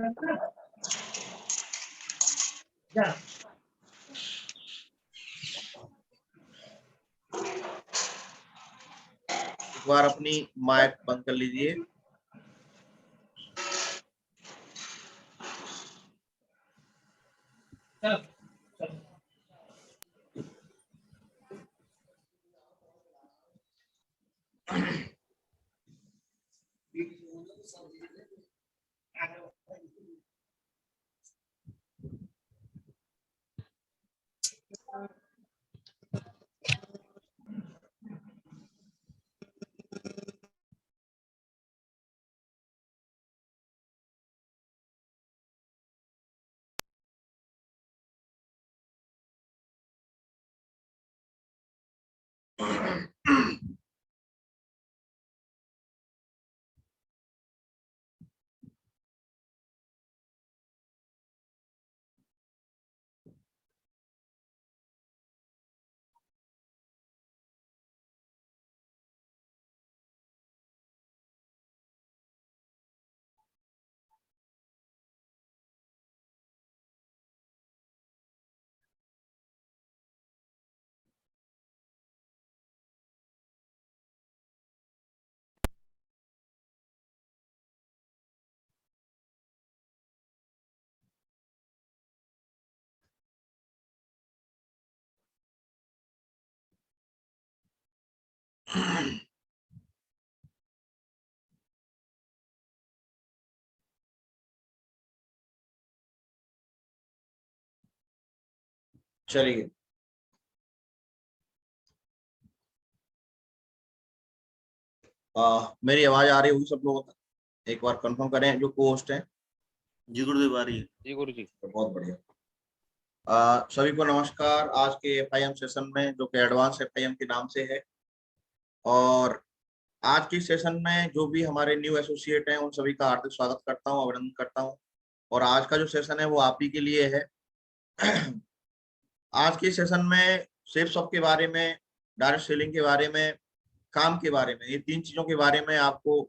एक बार अपनी माइक बंद कर लीजिए। चलिए, मेरी आवाज आ रही होगी सब लोगों तक? एक बार कंफर्म करें जो को होस्ट है। जी गुरुदेव आ रही है। जी गुरु जी। तो बहुत बढ़िया। सभी को नमस्कार। आज के एफआईएम सेशन में, जो कि एडवांस एफआईएम के नाम से है, और आज की सेशन में जो भी हमारे न्यू एसोसिएट हैं उन सभी का हार्दिक स्वागत करता हूं, अभिनंदन करता हूं। और आज का जो सेशन है वो आप ही के लिए है। आज के सेशन में शेप्स ऑफ के बारे में, डायरेक्ट सेलिंग के बारे में, काम के बारे में, ये तीन चीजों के बारे में आपको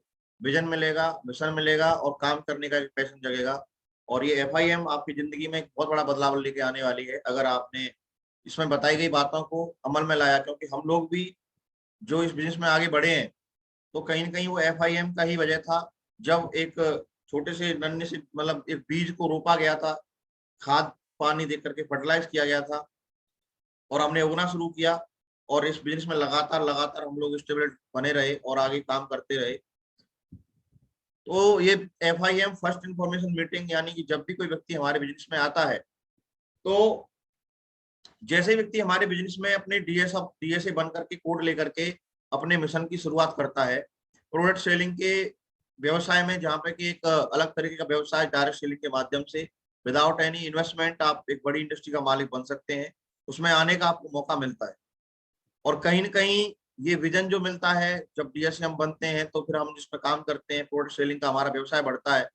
विजन मिलेगा, मिशन मिलेगा और काम करने का एक पैशन जगेगा। और ये एफआईएम आपकी जिंदगी में एक बहुत बड़ा बदलाव लेके आने वाली है अगर आपने इसमें बताई गई बातों को अमल में लाया। क्योंकि हम लोग भी जो इस बिजनेस में आगे बढ़े हैं तो कहीं ना कहीं वो एफआईएम का ही वजह था। जब एक छोटे से नन्हे से मतलब एक बीज को रोपा गया था, खाद पानी दे करके फर्टिलाइज किया गया था और हमने उगना शुरू किया, और इस बिजनेस में लगातार लगातार हम लोग स्टेबल बने रहे और आगे काम करते रहे। तो ये एफआईएम फर्स्ट इंफॉर्मेशन मीटिंग, यानी कि जब भी कोई व्यक्ति हमारे बिजनेस में आता है तो जैसे व्यक्ति हमारे बिजनेस में अपने डीएसए बन करके कोड लेकर के अपने मिशन की शुरुआत करता है प्रोडक्ट सेलिंग के व्यवसाय में, जहाँ पे कि एक अलग तरीके का व्यवसाय डायरेक्ट सेलिंग के माध्यम से विदाउट एनी इन्वेस्टमेंट आप एक बड़ी इंडस्ट्री का मालिक बन सकते हैं, उसमें आने का आपको मौका मिलता है। और कहीं ना कहीं ये विजन जो मिलता है जब डीएसए हम बनते हैं तो फिर हम जिसमें काम करते हैं, प्रोडक्ट सेलिंग का हमारा व्यवसाय बढ़ता है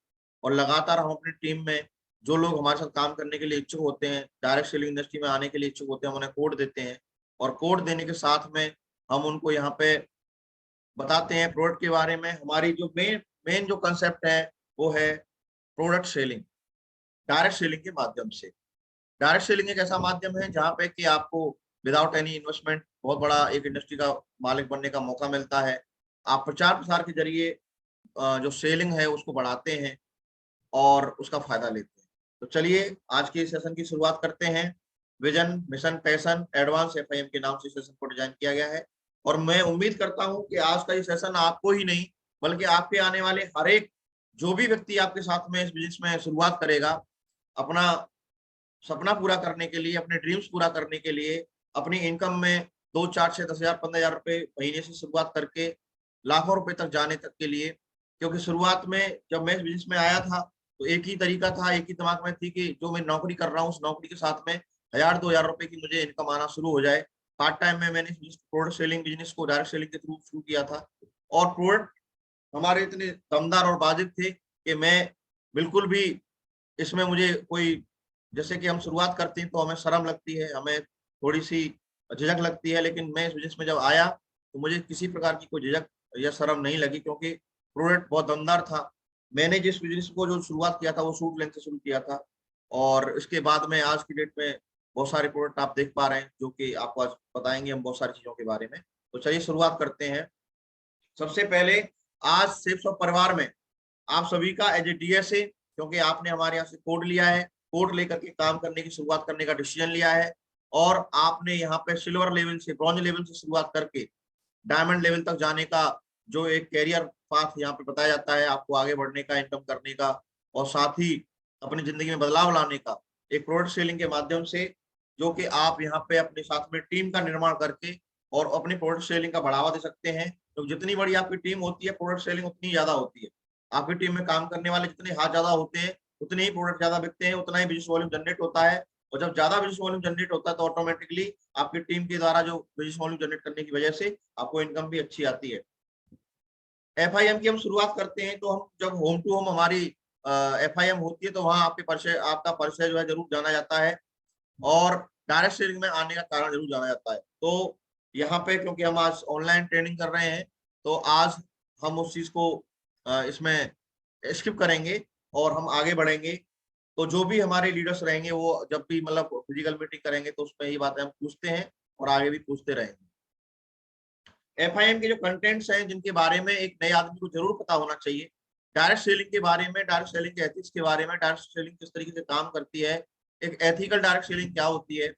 और लगातार हम अपनी टीम में जो लोग हमारे साथ काम करने के लिए इच्छुक होते हैं, डायरेक्ट सेलिंग इंडस्ट्री में आने के लिए इच्छुक होते हैं, हम उन्हें कोड देते हैं। और कोड देने के साथ में हम उनको यहाँ पे बताते हैं प्रोडक्ट के बारे में। हमारी जो मेन मेन जो कंसेप्ट है वो है प्रोडक्ट सेलिंग डायरेक्ट सेलिंग के माध्यम से। डायरेक्ट सेलिंग एक ऐसा माध्यम है जहाँ पे कि आपको विदाउट एनी इन्वेस्टमेंट बहुत बड़ा एक इंडस्ट्री का मालिक बनने का मौका मिलता है। आप प्रचार प्रसार के जरिए जो सेलिंग है उसको बढ़ाते हैं और उसका फायदा लेते हैं। तो चलिए आज के सेशन की शुरुआत करते हैं। Vision, mission, passion, advance FIM के नाम से सेशन को डिजाइन किया गया है और मैं उम्मीद करता हूं कि आज का ये सेशन आपको ही नहीं बल्कि आपके आने वाले हर एक जो भी व्यक्ति आपके साथ में इस बिजनेस में शुरुआत करेगा, अपना सपना पूरा करने के लिए, अपने ड्रीम्स पूरा करने के लिए, अपनी इनकम में 2, 4, 6, 10,000, 15,000 रुपए महीने से शुरुआत करके लाखों रुपए तक जाने तक के लिए। क्योंकि शुरुआत में जब मैं इस बिजनेस में आया था तो एक ही तरीका था, एक ही दिमाग में थी कि जो मैं नौकरी कर रहा हूँ उस नौकरी के साथ में 1,000, 2,000 रुपए की मुझे इनकम आना शुरू हो जाए। पार्ट टाइम में मैंने प्रोडक्ट सेलिंग बिजनेस को डायरेक्ट सेलिंग के थ्रू शुरू किया था और प्रोडक्ट हमारे इतने दमदार और वाजिब थे कि मैं बिल्कुल भी इसमें मुझे कोई, जैसे कि हम शुरुआत करते हैं तो हमें शर्म लगती है, हमें थोड़ी सी झिझक लगती है, लेकिन मैं इस बिजनेस में जब आया तो मुझे किसी प्रकार की कोई झिझक या शर्म नहीं लगी क्योंकि प्रोडक्ट बहुत दमदार था। मैंने जिस बिजनेस को जो शुरुआत किया था वो सूट लेने से शुरू किया था, और इसके बाद में आज की डेट में बहुत सारे प्रोडक्ट आप देख पा रहे हैं जो कि आपको आज बताएंगे हम बहुत सारी चीजों के बारे में। तो चलिए शुरुआत करते हैं। सबसे पहले, आज सेफ शॉप परिवार में आप सभी का एज ए डीएसए, क्योंकि आपने हमारे यहाँ से कोड लिया है, कोड लेकर के काम करने की शुरुआत करने का डिसीजन लिया है, और आपने यहाँ पे सिल्वर लेवल से, ब्रॉन्ज लेवल से शुरुआत करके डायमंड लेवल तक जाने का जो एक कैरियर पाथ यहाँ पे बताया जाता है, आपको आगे बढ़ने का, इनकम करने का, और साथ ही अपनी जिंदगी में बदलाव लाने का, एक प्रोडक्ट सेलिंग के माध्यम से, जो कि आप यहाँ पे अपने साथ में टीम का निर्माण करके और अपनी प्रोडक्ट सेलिंग का बढ़ावा दे सकते हैं। तो जितनी बड़ी आपकी टीम होती है, प्रोडक्ट सेलिंग उतनी ज्यादा होती है। आपकी टीम में काम करने वाले जितने हाथ ज्यादा होते हैं, उतने ही प्रोडक्ट ज्यादा बिकते हैं, उतना ही बिजनेस वॉल्यूम जनरेट होता है। और जब ज्यादा बिजनेस वॉल्यूम जनरेट होता है तो ऑटोमेटिकली आपकी टीम के द्वारा जो बिजनेस वॉल्यूम जनरेट करने की वजह से आपको इनकम भी अच्छी आती है। एफआईएम की हम शुरुआत करते हैं, तो हम जब होम टू होम हमारी एफआईएम होती है तो वहां आपका परिचय जो है जरूर जाना जाता है, और डायरेक्ट सेलिंग में आने का कारण जरूर जाना जाता है। तो यहाँ पे क्योंकि हम आज ऑनलाइन ट्रेनिंग कर रहे हैं, तो आज हम उस चीज को इसमें स्किप करेंगे और हम आगे बढ़ेंगे। तो जो भी हमारे लीडर्स रहेंगे वो जब भी मतलब फिजिकल मीटिंग करेंगे तो उसमें ये बातें हम पूछते हैं और आगे भी पूछते रहेंगे। एफआईएम के जो कंटेंट्स हैं जिनके बारे में एक नए आदमी को जरूर पता होना चाहिए, डायरेक्ट सेलिंग के बारे में, डायरेक्ट सेलिंग के एथिक्स के बारे में, डायरेक्ट सेलिंग किस तरीके से काम करती है, एक एथिकल डायरेक्ट सेलिंग क्या होती है,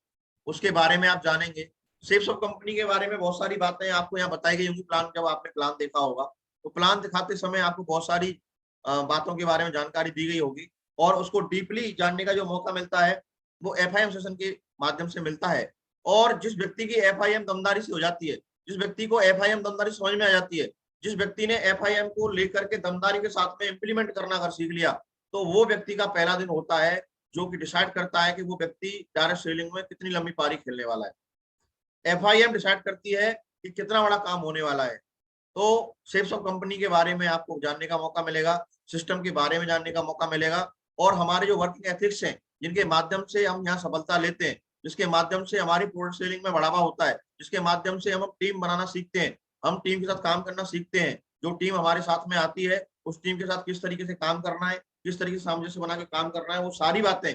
उसके बारे में आप जानेंगे। सेफ्स ऑफ कंपनी के बारे में बहुत सारी बातें आपको यहाँ बताई गई होंगी। प्लान, जब आपने प्लान देखा होगा तो प्लान दिखाते समय आपको बहुत सारी बातों के बारे में जानकारी दी गई होगी, और उसको डीपली जानने का जो मौका मिलता है वो एफआईएम सेशन के माध्यम से मिलता है। और जिस व्यक्ति की एफआईएम दमदारी से हो जाती है, जिस व्यक्ति को एफआईएम दमदारी समझ में आ जाती है, जिस व्यक्ति ने एफआईएम को लेकर के दमदारी के साथ में इंप्लीमेंट करना अगर सीख लिया, तो वो व्यक्ति का पहला दिन होता है जो कि डिसाइड करता है कि वो व्यक्ति डायरेक्ट सेलिंग में कितनी लंबी पारी खेलने वाला है। एफआईएम डिसाइड करती है कि कितना बड़ा काम होने वाला है। तो शेप्स ऑफ कंपनी के बारे में आपको जानने का मौका मिलेगा, सिस्टम के बारे में जानने का मौका मिलेगा, और हमारे जो वर्किंग एथिक्स हैं जिनके माध्यम से हम यहाँ सफलता लेते हैं, जिसके माध्यम से हमारी प्रोडक्ट सेलिंग में बढ़ावा होता है, जिसके माध्यम से हम टीम बनाना सीखते हैं, हम टीम के साथ काम करना सीखते हैं। जो टीम हमारे साथ में आती है उस टीम के साथ किस तरीके से काम करना है, किस तरीके से सामंजस्य बना के काम करना है, वो सारी बातें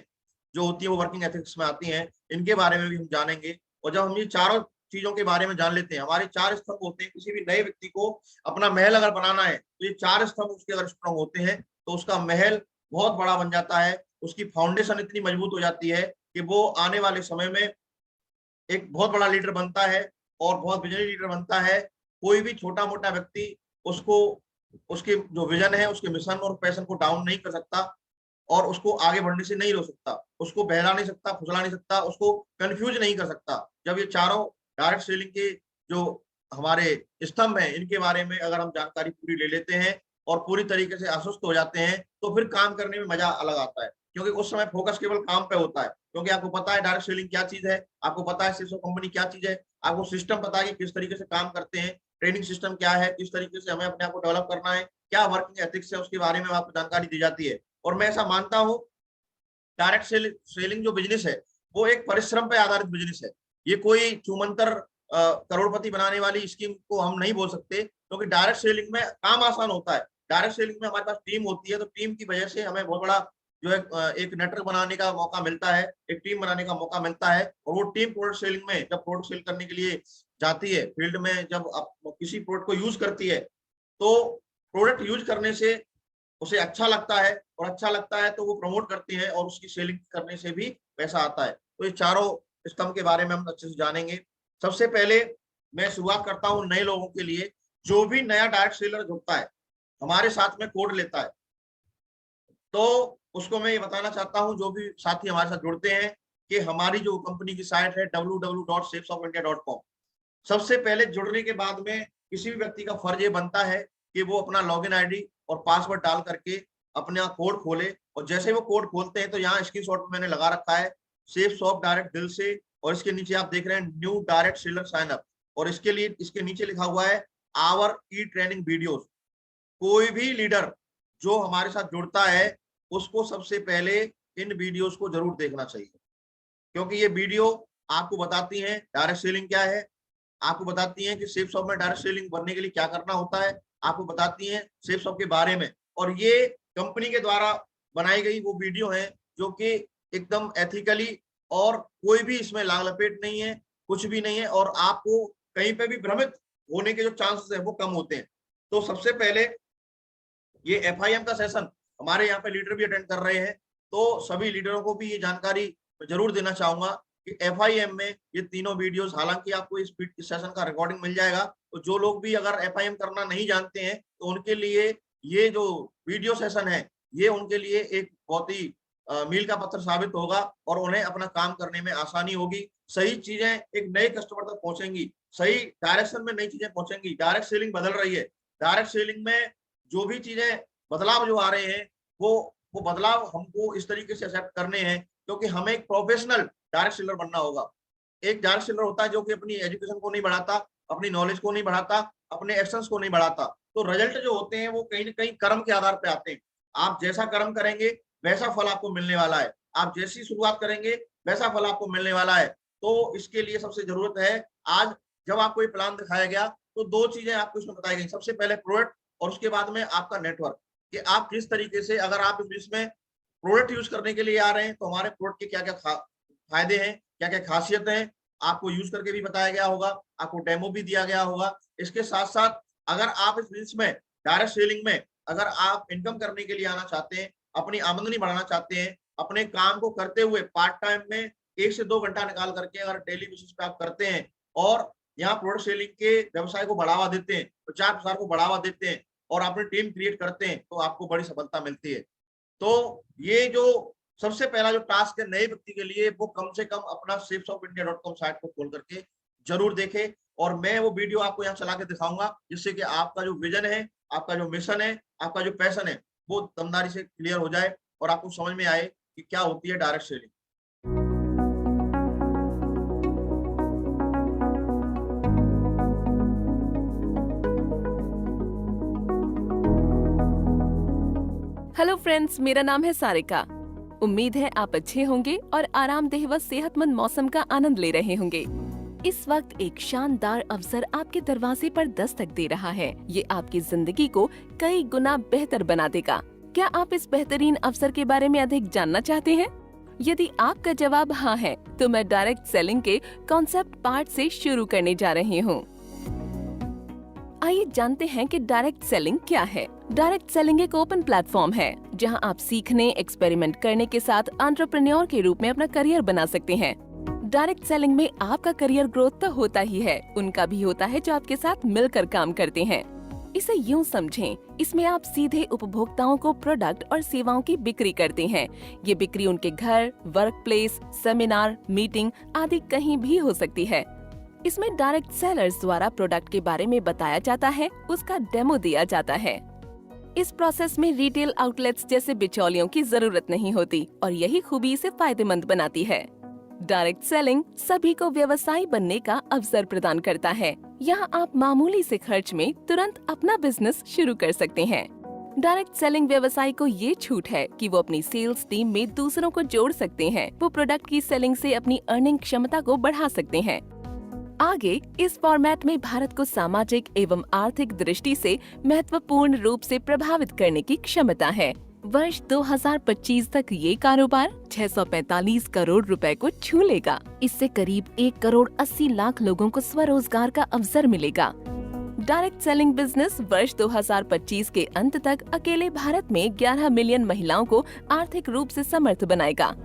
जो होती है वो वर्किंग एथिक्स में आती हैं। इनके बारे में भी हम जानेंगे। और जब हम ये चारों चीजों के बारे में जान लेते हैं, हमारे चार स्तंभ होते हैं, किसी भी नए व्यक्ति को अपना महल अगर बनाना है तो ये चार स्तंभ उसके अगर स्ट्रॉन्ग होते हैं तो उसका महल बहुत बड़ा बन जाता है, उसकी फाउंडेशन इतनी मजबूत हो जाती है कि वो आने वाले समय में एक बहुत बड़ा लीडर बनता है और बहुत विजनरी लीडर बनता है। कोई भी छोटा मोटा व्यक्ति उसको, उसके जो विजन है, उसके मिशन और पैशन को डाउन नहीं कर सकता, और उसको आगे बढ़ने से नहीं रोक सकता, उसको बहला नहीं सकता, फुसला नहीं सकता, उसको कंफ्यूज नहीं कर सकता। जब ये चारों डायरेक्ट सेलिंग के जो हमारे स्तंभ हैं इनके बारे में अगर हम जानकारी पूरी ले लेते हैं और पूरी तरीके से आश्वस्त हो जाते हैं तो फिर काम करने में मजा अलग आता है, क्योंकि उस समय फोकस केवल काम पे होता है। क्योंकि आपको पता है डायरेक्ट सेलिंग क्या चीज है, आपको पता है सेल्स कंपनी क्या चीज है, आपको सिस्टम पता है कि किस तरीके से काम करते हैं, ट्रेनिंग सिस्टम क्या है, किस तरीके से हमें अपने आप को डेवलप करना है, क्या वर्किंग एथिक्स है, उसके बारे में आपको जानकारी दी जाती है। और मैं ऐसा मानता हूँ डायरेक्ट सेलिंग जो बिजनेस है वो एक परिश्रम पे आधारित बिजनेस है। ये कोई चूमंतर करोड़पति बनाने वाली स्कीम को हम नहीं बोल सकते, क्योंकि डायरेक्ट सेलिंग में काम आसान होता है। डायरेक्ट सेलिंग में हमारे पास टीम होती है, तो टीम की वजह से हमें बहुत बड़ा जो है एक नेटवर्क बनाने का मौका मिलता है, एक टीम बनाने का मौका मिलता है। और वो टीम प्रोडक्ट सेलिंग में जब प्रोडक्ट सेल करने के लिए जाती है फील्ड में, जब आप किसी प्रोडक्ट को यूज करती है तो प्रोडक्ट यूज करने से उसे अच्छा लगता है, और अच्छा लगता है तो वो प्रमोट करती है और उसकी सेलिंग करने से भी पैसा आता है। तो ये चारों स्तंभ के बारे में हम अच्छे से जानेंगे। सबसे पहले मैं शुरुआत करता हूँ नए लोगों के लिए। जो भी नया डायरेक्ट सेलर जुड़ता है, हमारे साथ में कोड लेता है, तो उसको मैं ये बताना चाहता हूँ, जो भी साथी हमारे साथ जुड़ते हैं, कि हमारी जो कंपनी की साइट है www.safesofIndia.com, सबसे पहले जुड़ने के बाद में किसी भी व्यक्ति का फर्ज ये बनता है कि वो अपना लॉगिन आईडी और पासवर्ड डाल करके अपना कोड खोले। और जैसे वो कोड खोलते हैं तो यहाँ स्क्रीनशॉट में मैंने लगा रखा है सेफ शॉप डायरेक्ट दिल से, और इसके नीचे आप देख रहे हैं new direct seller sign up, और इसके लिए इसके नीचे लिखा हुआ है आवर ई ट्रेनिंग वीडियोस। कोई भी लीडर जो हमारे साथ जुड़ता है उसको सबसे पहले इन वीडियोस को जरूर देखना चाहिए, क्योंकि ये वीडियो आपको बताती हैं डायरेक्ट सेलिंग क्या है, आपको बताती हैं कि सेफ शॉप में डायरेक्ट सेलिंग बनने के लिए क्या करना होता है, आपको बताती हैं सेफ शॉप के बारे में। और ये कंपनी के द्वारा बनाई गई वो वीडियो है जो कि एकदम एथिकली, और कोई भी इसमें लाग लपेट नहीं है, कुछ भी नहीं है, और आपको कहीं पे भी भ्रमित होने के जो चांसेस है वो कम होते हैं। तो सबसे पहले ये FIM का सेशन हमारे यहाँ पे लीडर भी अटेंड कर रहे हैं, तो सभी लीडरों को भी ये जानकारी जरूर देना चाहूंगा कि FIM में ये तीनों वीडियोस, हालांकि आपको इस सेशन का रिकॉर्डिंग मिल जाएगा, तो जो लोग भी अगर FIM करना नहीं जानते हैं तो उनके लिए ये जो वीडियो सेशन है ये उनके लिए एक बहुत ही मील का पत्थर साबित होगा, और उन्हें अपना काम करने में आसानी होगी। सही चीजें एक नए कस्टमर तक पहुंचेंगी, सही डायरेक्शन में नई चीजें पहुंचेंगी। डायरेक्ट सेलिंग बदल रही है, डायरेक्ट सेलिंग में जो भी चीजें बदलाव जो आ रहे हैं वो बदलाव हमको इस तरीके से एक्सेप्ट करने हैं, क्योंकि हमें एक प्रोफेशनल डायरेक्ट सेलर बनना होगा। एक डायरेक्ट सेलर होता है जो कि अपनी एजुकेशन को नहीं बढ़ाता, अपनी नॉलेज को नहीं बढ़ाता, अपने एक्शंस को नहीं बढ़ाता, तो रिजल्ट जो होते हैं वो कहीं ना कहीं कर्म के आधार पे आते हैं। आप जैसा कर्म करेंगे वैसा फल आपको मिलने वाला है, आप जैसी शुरुआत करेंगे वैसा फल आपको मिलने वाला है। तो इसके लिए सबसे जरूरत है, आज जब आपको ये प्लान दिखाया गया तो दो चीजें आपको इसमें बताई गई। सबसे पहले प्रोडक्ट, और उसके बाद में आपका नेटवर्क, कि आप किस तरीके से, अगर आप इसमें प्रोडक्ट यूज करने के लिए आ रहे हैं तो हमारे प्रोडक्ट के क्या क्या फायदे हैं, क्या क्या खासियत है, आपको यूज करके भी बताया गया होगा, आपको डेमो भी दिया गया होगा। इसके साथ साथ अगर आप इस बिजनेस में, डायरेक्ट सेलिंग में, अगर आप इनकम करने के लिए आना चाहते हैं, अपनी आमदनी बढ़ाना चाहते हैं, अपने काम को करते हुए पार्ट टाइम में 1 से 2 घंटा निकाल करके अगर डेली बेसिस पे आप करते हैं और यहाँ प्रोडक्ट सेलिंग के व्यवसाय को बढ़ावा देते हैं, प्रचार प्रसार को बढ़ावा देते हैं और अपनी टीम क्रिएट करते हैं, तो आपको बड़ी सफलता मिलती है। तो ये जो सबसे पहला जो टास्क है नए व्यक्ति के लिए, वो कम से कम अपना shapesofIndia.com साइट को खोल करके जरूर देखें, और मैं वो वीडियो आपको यहाँ चला के दिखाऊंगा, जिससे कि आपका जो विजन है, आपका जो मिशन है, आपका जो पैशन है, वो दमदारी से क्लियर हो जाए और आपको समझ में आए कि क्या होती है डायरेक्ट सेलिंग। हेलो फ्रेंड्स, मेरा नाम है सारिका। उम्मीद है आप अच्छे होंगे और आरामदेह व सेहतमंद मौसम का आनंद ले रहे होंगे। इस वक्त एक शानदार अवसर आपके दरवाजे पर दस्तक दे रहा है। ये आपकी जिंदगी को कई गुना बेहतर बना देगा। क्या आप इस बेहतरीन अवसर के बारे में अधिक जानना चाहते हैं? यदि आपका जवाब हाँ है, तो मैं डायरेक्ट सेलिंग के कॉन्सेप्ट पार्ट से शुरू करने जा रही हूँ। आइए जानते हैं कि डायरेक्ट सेलिंग क्या है। डायरेक्ट सेलिंग एक ओपन प्लेटफॉर्म है जहां आप सीखने, एक्सपेरिमेंट करने के साथ एंटरप्रेन्योर के रूप में अपना करियर बना सकते हैं। डायरेक्ट सेलिंग में आपका करियर ग्रोथ तो होता ही है, उनका भी होता है जो आपके साथ मिलकर काम करते हैं। इसे यूं समझें, इसमें आप सीधे उपभोक्ताओं को प्रोडक्ट और सेवाओं की बिक्री करते हैं। ये बिक्री उनके घर, वर्क प्लेस, सेमिनार, मीटिंग आदि कहीं भी हो सकती है। इसमें डायरेक्ट सेलर्स द्वारा प्रोडक्ट के बारे में बताया जाता है, उसका डेमो दिया जाता है। इस प्रोसेस में रिटेल आउटलेट्स जैसे बिचौलियों की जरूरत नहीं होती और यही खूबी इसे फायदेमंद बनाती है। डायरेक्ट सेलिंग सभी को व्यवसायी बनने का अवसर प्रदान करता है। यहाँ आप मामूली से खर्च में तुरंत अपना बिजनेस शुरू कर सकते हैं। डायरेक्ट सेलिंग व्यवसायी को ये छूट है कि वो अपनी सेल्स टीम में दूसरों को जोड़ सकते हैं। वो प्रोडक्ट की सेलिंग से अपनी अर्निंग क्षमता को बढ़ा सकते हैं। आगे इस फॉर्मेट में भारत को सामाजिक एवं आर्थिक दृष्टि से महत्वपूर्ण रूप से प्रभावित करने की क्षमता है। वर्ष 2025 तक ये कारोबार 645 करोड़ रुपए को छू लेगा। इससे करीब 1 करोड़ 80 लाख लोगों को स्वरोजगार का अवसर मिलेगा। डायरेक्ट सेलिंग बिजनेस वर्ष 2025 के अंत तक अकेले भारत में 11 मिलियन महिलाओं को आर्थिक रूप से समर्थ बनाएगा।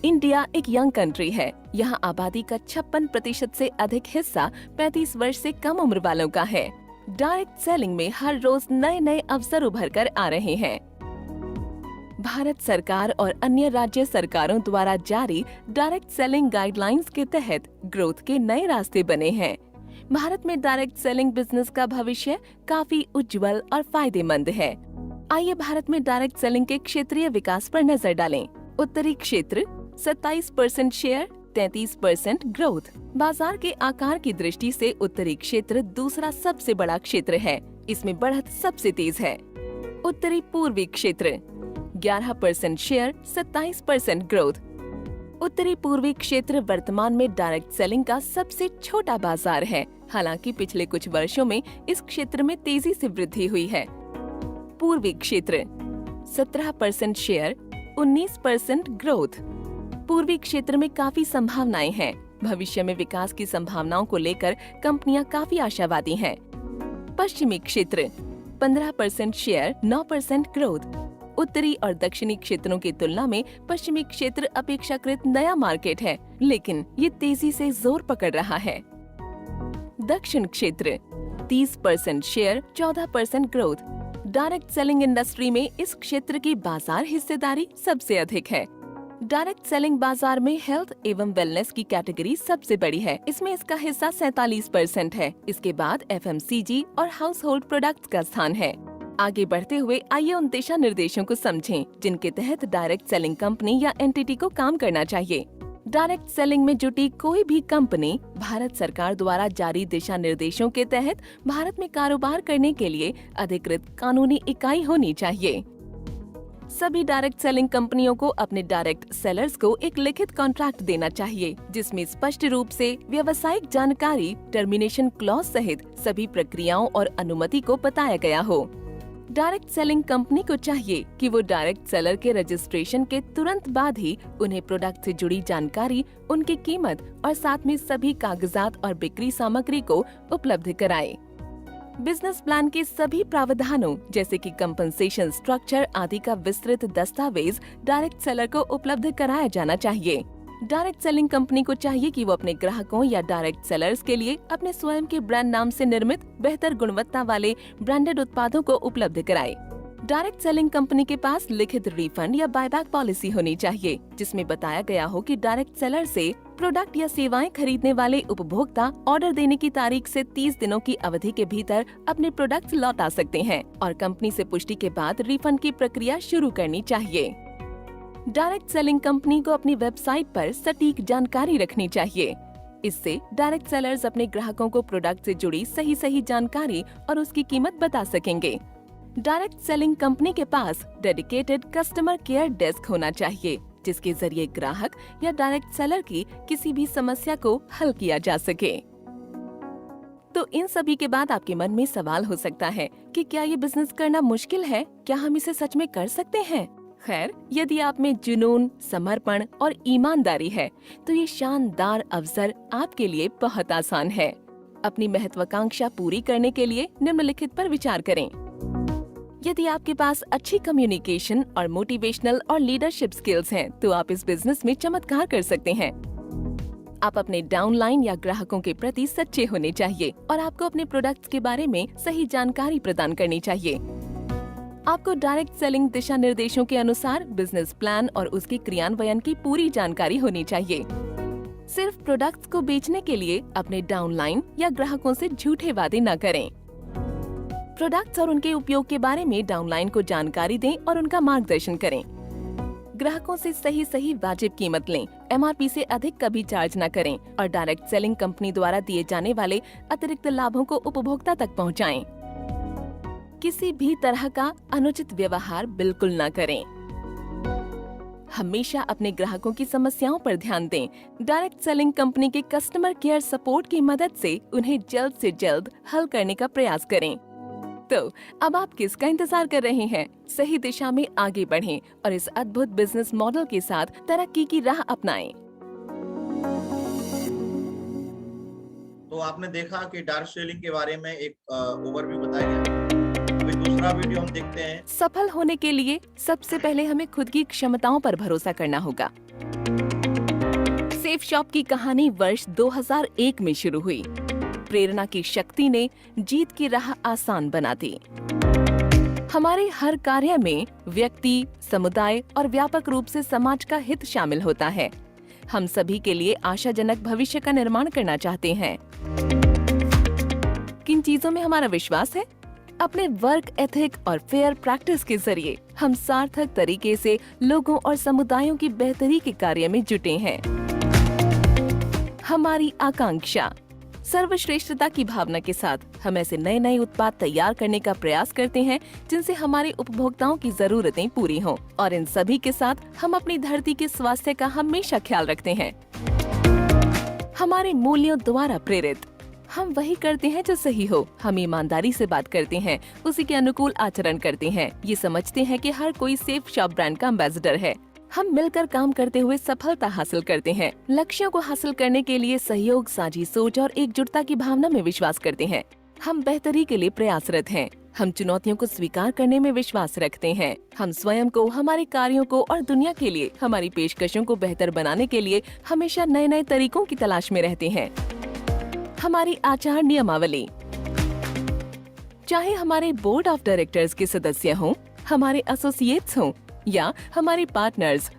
इंडिया एक यंग कंट्री है। यहाँ आबादी का 56% से अधिक हिस्सा 35 वर्ष से कम उम्र वालों का है। डायरेक्ट सेलिंग में हर रोज नए नए अवसर उभर कर आ रहे हैं। भारत सरकार और अन्य राज्य सरकारों द्वारा जारी डायरेक्ट सेलिंग गाइडलाइंस के तहत ग्रोथ के नए रास्ते बने हैं। भारत में डायरेक्ट सेलिंग बिजनेस का भविष्य काफी उज्जवल और फायदेमंद है। आइए भारत में डायरेक्ट सेलिंग के क्षेत्रीय विकास पर नजर डालें। उत्तरी क्षेत्र 27% शेयर, 33% ग्रोथ। बाजार के आकार की दृष्टि से उत्तरी क्षेत्र दूसरा सबसे बड़ा क्षेत्र है। इसमें बढ़त सबसे तेज है। उत्तरी पूर्वी क्षेत्र 11% शेयर, 27% ग्रोथ। उत्तरी पूर्वी क्षेत्र वर्तमान में डायरेक्ट सेलिंग का सबसे छोटा बाजार है। हालांकि पिछले कुछ वर्षों में इस क्षेत्र में तेजी से वृद्धि हुई है। पूर्वी क्षेत्र 17% शेयर, 19% ग्रोथ। पूर्वी क्षेत्र में काफी संभावनाएं हैं। भविष्य में विकास की संभावनाओं को लेकर कंपनियां काफी आशावादी हैं। पश्चिमी क्षेत्र 15% शेयर, 9% ग्रोथ। उत्तरी और दक्षिणी क्षेत्रों की तुलना में पश्चिमी क्षेत्र अपेक्षाकृत नया मार्केट है, लेकिन ये तेजी से जोर पकड़ रहा है। दक्षिण क्षेत्र 30% share, 14% growth. Direct selling industry में इस क्षेत्र की बाजार हिस्सेदारी सबसे अधिक है। डायरेक्ट सेलिंग बाजार में हेल्थ एवं वेलनेस की कैटेगरी सबसे बड़ी है। इसमें इसका हिस्सा 47% है। इसके बाद FMCG और हाउस होल्ड प्रोडक्ट्स का स्थान है। आगे बढ़ते हुए आइए उन दिशा निर्देशों को समझें जिनके तहत डायरेक्ट सेलिंग कंपनी या एंटिटी को काम करना चाहिए। डायरेक्ट सेलिंग में जुटी कोई भी कंपनी भारत सरकार द्वारा जारी दिशा निर्देशों के तहत भारत में कारोबार करने के लिए अधिकृत कानूनी इकाई होनी चाहिए। सभी डायरेक्ट सेलिंग कंपनियों को अपने डायरेक्ट सेलर्स को एक लिखित कॉन्ट्रैक्ट देना चाहिए, जिसमें स्पष्ट रूप से व्यावसायिक जानकारी, टर्मिनेशन क्लॉज सहित सभी प्रक्रियाओं और अनुमति को बताया गया हो। डायरेक्ट सेलिंग कंपनी को चाहिए कि वो डायरेक्ट सेलर के रजिस्ट्रेशन के तुरंत बाद ही उन्हें प्रोडक्ट से जुड़ी जानकारी, उनकी कीमत और साथ में सभी कागजात और बिक्री सामग्री को उपलब्ध कराए। बिजनेस प्लान के सभी प्रावधानों जैसे कि कंपनसेशन स्ट्रक्चर आदि का विस्तृत दस्तावेज डायरेक्ट सेलर को उपलब्ध कराया जाना चाहिए। डायरेक्ट सेलिंग कंपनी को चाहिए कि वो अपने ग्राहकों या डायरेक्ट सेलर्स के लिए अपने स्वयं के ब्रांड नाम से निर्मित बेहतर गुणवत्ता वाले ब्रांडेड उत्पादों को उपलब्ध कराए। डायरेक्ट सेलिंग कंपनी के पास लिखित रिफंड या बायबैक पॉलिसी होनी चाहिए, जिसमें बताया गया हो कि डायरेक्ट सेलर से प्रोडक्ट या सेवाएं खरीदने वाले उपभोक्ता ऑर्डर देने की तारीख से 30 दिनों की अवधि के भीतर अपने प्रोडक्ट लौटा सकते हैं और कंपनी से पुष्टि के बाद रिफंड की प्रक्रिया शुरू करनी चाहिए। डायरेक्ट सेलिंग कंपनी को अपनी वेबसाइट पर सटीक जानकारी रखनी चाहिए। इससे डायरेक्ट सेलर्स अपने ग्राहकों को प्रोडक्ट से जुड़ी सही जानकारी और उसकी कीमत बता सकेंगे। डायरेक्ट सेलिंग कंपनी के पास डेडिकेटेड कस्टमर केयर डेस्क होना चाहिए, जिसके जरिए ग्राहक या डायरेक्ट सेलर की किसी भी समस्या को हल किया जा सके। तो इन सभी के बाद आपके मन में सवाल हो सकता है कि क्या ये बिजनेस करना मुश्किल है? क्या हम इसे सच में कर सकते हैं? खैर, यदि आप में जुनून, समर्पण और ईमानदारी है तो ये शानदार अवसर आपके लिए बहुत आसान है। अपनी महत्वाकांक्षा पूरी करने के लिए निम्नलिखित पर विचार करें। यदि आपके पास अच्छी कम्युनिकेशन और मोटिवेशनल और लीडरशिप स्किल्स हैं, तो आप इस बिजनेस में चमत्कार कर सकते हैं। आप अपने डाउनलाइन या ग्राहकों के प्रति सच्चे होने चाहिए और आपको अपने प्रोडक्ट्स के बारे में सही जानकारी प्रदान करनी चाहिए। आपको डायरेक्ट सेलिंग दिशा निर्देशों के अनुसार बिजनेस प्लान और उसके क्रियान्वयन की पूरी जानकारी होनी चाहिए। सिर्फ प्रोडक्ट्स को बेचने के लिए अपने डाउनलाइन या ग्राहकों से झूठे वादे न करें। प्रोडक्ट्स और उनके उपयोग के बारे में डाउनलाइन को जानकारी दें और उनका मार्गदर्शन करें। ग्राहकों से सही वाजिब कीमत लें, MRP से अधिक कभी चार्ज न करें और डायरेक्ट सेलिंग कंपनी द्वारा दिए जाने वाले अतिरिक्त लाभों को उपभोक्ता तक पहुंचाएं। किसी भी तरह का अनुचित व्यवहार बिल्कुल न करें। हमेशा अपने ग्राहकों की समस्याओं पर ध्यान दें। डायरेक्ट सेलिंग कंपनी के कस्टमर केयर सपोर्ट की मदद से उन्हें जल्द से जल्द हल करने का प्रयास करें। तो अब आप किसका इंतजार कर रहे हैं? सही दिशा में आगे बढ़ें और इस अद्भुत बिजनेस मॉडल के साथ तरक्की की राह अपनाएं। तो आपने देखा कि डायरेक्ट सेलिंग के बारे में एक ओवरव्यू बताया गया। अभी दूसरा वीडियो हम देखते हैं। सफल होने के लिए सबसे पहले हमें खुद की क्षमताओं पर भरोसा करना होगा। सेफ शॉप की कहानी वर्ष 2001 में शुरू हुई। प्रेरणा की शक्ति ने जीत की राह आसान बना दी। हमारे हर कार्य में व्यक्ति, समुदाय और व्यापक रूप से समाज का हित शामिल होता है। हम सभी के लिए आशाजनक भविष्य का निर्माण करना चाहते हैं। किन चीजों में हमारा विश्वास है? अपने वर्क एथिक और फेयर प्रैक्टिस के जरिए हम सार्थक तरीके से लोगों और समुदायों की बेहतरी के कार्य में जुटे हैं। हमारी आकांक्षा, सर्वश्रेष्ठता की भावना के साथ हम ऐसे नए नए उत्पाद तैयार करने का प्रयास करते हैं जिनसे हमारे उपभोक्ताओं की जरूरतें पूरी हों और इन सभी के साथ हम अपनी धरती के स्वास्थ्य का हमेशा ख्याल रखते हैं। हमारे मूल्यों द्वारा प्रेरित हम वही करते हैं जो सही हो। हम ईमानदारी से बात करते हैं, उसी के अनुकूल आचरण करते हैं। ये समझते हैं कि हर कोई सेफ शॉप ब्रांड का एम्बेसडर है। हम मिलकर काम करते हुए सफलता हासिल करते हैं। लक्ष्यों को हासिल करने के लिए सहयोग, साझी सोच और एकजुटता की भावना में विश्वास करते हैं। हम बेहतरी के लिए प्रयासरत हैं। हम चुनौतियों को स्वीकार करने में विश्वास रखते हैं। हम स्वयं को, हमारे कार्यों को और दुनिया के लिए हमारी पेशकशों को बेहतर बनाने के लिए हमेशा नए नए तरीकों की तलाश में रहते हैं। हमारी आचार नियमावली, चाहे हमारे बोर्ड ऑफ डायरेक्टर्स के सदस्य हों, हमारे एसोसिएट्स हों या हमारे पार्टनर्स,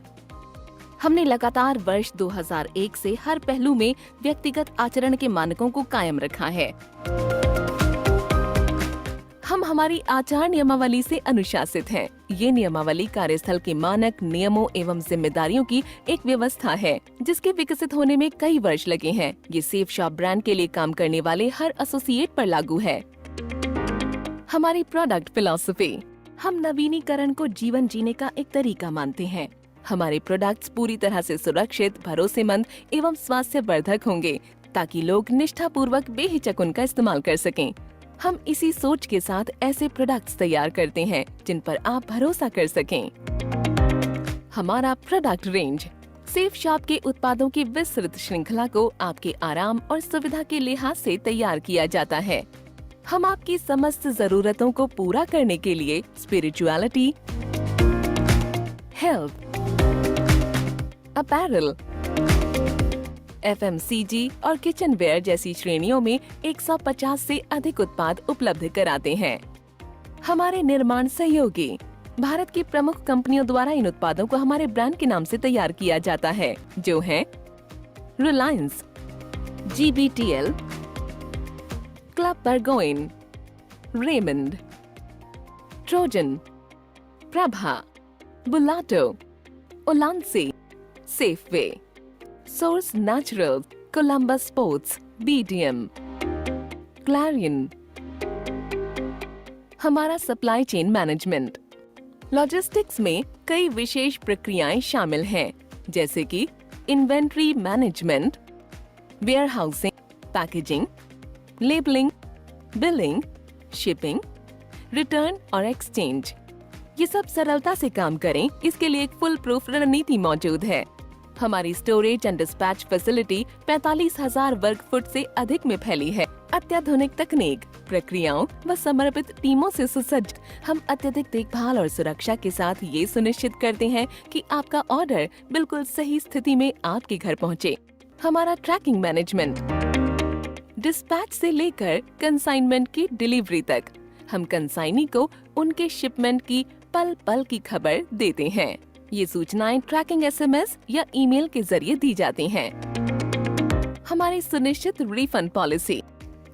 हमने लगातार वर्ष 2001 से हर पहलू में व्यक्तिगत आचरण के मानकों को कायम रखा है। हम हमारी आचार नियमावली से अनुशासित हैं। ये नियमावली कार्यस्थल के मानक, नियमों एवं जिम्मेदारियों की एक व्यवस्था है जिसके विकसित होने में कई वर्ष लगे हैं। ये सेफ शॉप ब्रांड के लिए काम करने वाले हर एसोसिएट पर लागू है। हमारी प्रोडक्ट फिलॉसफी, हम नवीनीकरण को जीवन जीने का एक तरीका मानते हैं। हमारे प्रोडक्ट्स पूरी तरह से सुरक्षित, भरोसेमंद एवं स्वास्थ्यवर्धक होंगे ताकि लोग निष्ठापूर्वक बेहिचक उनका इस्तेमाल कर सकें। हम इसी सोच के साथ ऐसे प्रोडक्ट्स तैयार करते हैं जिन पर आप भरोसा कर सकें। हमारा प्रोडक्ट रेंज, सेफ शॉप के उत्पादों की विस्तृत श्रृंखला को आपके आराम और सुविधा के लिहाज से तैयार किया जाता है। हम आपकी समस्त जरूरतों को पूरा करने के लिए स्पिरिचुअलिटी, हेल्थ, अपैरल, FMCG और किचन वेयर जैसी श्रेणियों में 150 से अधिक उत्पाद उपलब्ध कराते हैं। हमारे निर्माण सहयोगी, भारत की प्रमुख कंपनियों द्वारा इन उत्पादों को हमारे ब्रांड के नाम से तैयार किया जाता है, जो हैं Reliance, GBTL, Club Burgoyne, Raymond, Trojan, Prabha, बुलाटो, ओलांसी, Safeway, Source Natural, Columbus Sports, BDM, Clarion. हमारा सप्लाई चेन मैनेजमेंट, लॉजिस्टिक्स में कई विशेष प्रक्रियाएं शामिल हैं, जैसे कि inventory management, warehousing, packaging, labelling, billing, shipping, return और एक्सचेंज। ये सब सरलता से काम करें, इसके लिए एक फुल प्रूफ रणनीति मौजूद है। हमारी स्टोरेज एंड डिस्पैच फैसिलिटी 45,000 वर्ग फुट से अधिक में फैली है। अत्याधुनिक तकनीक, प्रक्रियाओं व समर्पित टीमों से सुसज्जित हम अत्यधिक देखभाल और सुरक्षा के साथ ये सुनिश्चित करते हैं कि आपका ऑर्डर बिल्कुल सही स्थिति में आपके घर पहुंचे। हमारा ट्रैकिंग मैनेजमेंट, डिस्पैच से लेकर कंसाइनमेंट की डिलीवरी तक हम कंसाइनी को उनके शिपमेंट की पल पल की खबर देते हैं। ये सूचनाएं ट्रैकिंग SMS या ईमेल के जरिए दी जाती हैं। हमारी सुनिश्चित रिफंड पॉलिसी,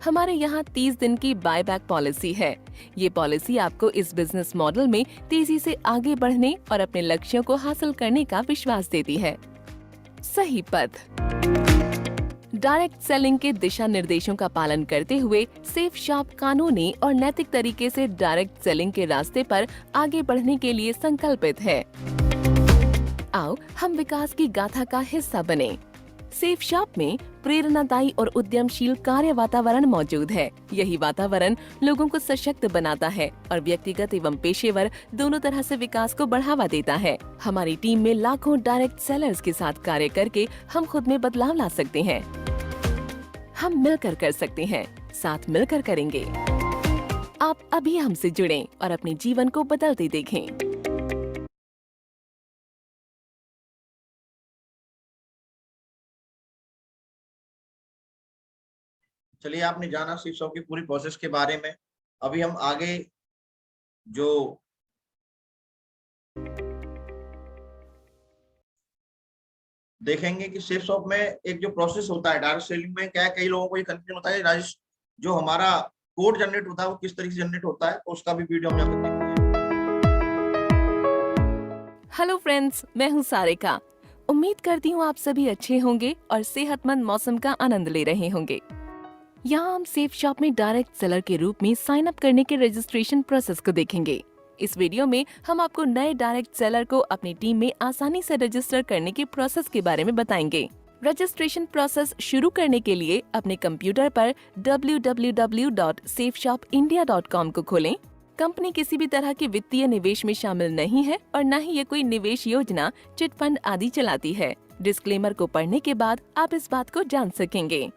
हमारे यहाँ 30 दिन की बायबैक पॉलिसी है। ये पॉलिसी आपको इस बिजनेस मॉडल में तेजी से आगे बढ़ने और अपने लक्ष्यों को हासिल करने का विश्वास देती है। सही पथ, डायरेक्ट सेलिंग के दिशा निर्देशों का पालन करते हुए सेफ शॉप कानूनी और नैतिक तरीके से डायरेक्ट सेलिंग के रास्ते पर आगे बढ़ने के लिए संकल्पित है। आओ हम विकास की गाथा का हिस्सा बने। सेफ शॉप में प्रेरणादायी और उद्यमशील कार्य वातावरण मौजूद है। यही वातावरण लोगों को सशक्त बनाता है और व्यक्तिगत एवं पेशेवर दोनों तरह से विकास को बढ़ावा देता है। हमारी टीम में लाखों डायरेक्ट सेलर्स के साथ कार्य करके हम खुद में बदलाव ला सकते हैं। हम मिलकर कर सकते हैं, साथ मिलकर करेंगे। आप अभी हमसे जुड़ें और अपने जीवन को बदलते देखें। चलिए, आपने जाना सेफ शॉप की पूरी प्रोसेस के बारे में। अभी हम आगे जो देखेंगे कि सेफ शॉप में एक जो प्रोसेस होता है डायरेक्ट सेलिंग में, क्या है, कई लोगों को ये कंफ्यूजन होता है राजेश, जो हमारा कोड जनरेट होता है वो किस तरीके से जनरेट होता है, तो उसका भी वीडियो हम यहाँ पे देखते हैं। हेलो फ्रेंड्स, मैं हूँ सारिका। उम्मीद करती हूँ आप सभी अच्छे होंगे और सेहतमंद मौसम का आनंद ले रहे होंगे। यहाँ हम सेफ शॉप में डायरेक्ट सेलर के रूप में साइन अप करने के रजिस्ट्रेशन प्रोसेस को देखेंगे। इस वीडियो में हम आपको नए डायरेक्ट सेलर को अपनी टीम में आसानी से रजिस्टर करने के प्रोसेस के बारे में बताएंगे। रजिस्ट्रेशन प्रोसेस शुरू करने के लिए अपने कंप्यूटर पर www.safeshopindia.com को खोलें। कंपनी किसी भी तरह के वित्तीय निवेश में शामिल नहीं है और न ही ये कोई निवेश योजना, चिट फंड आदि चलाती है। डिस्क्लेमर को पढ़ने के बाद आप इस बात को जान सकेंगे।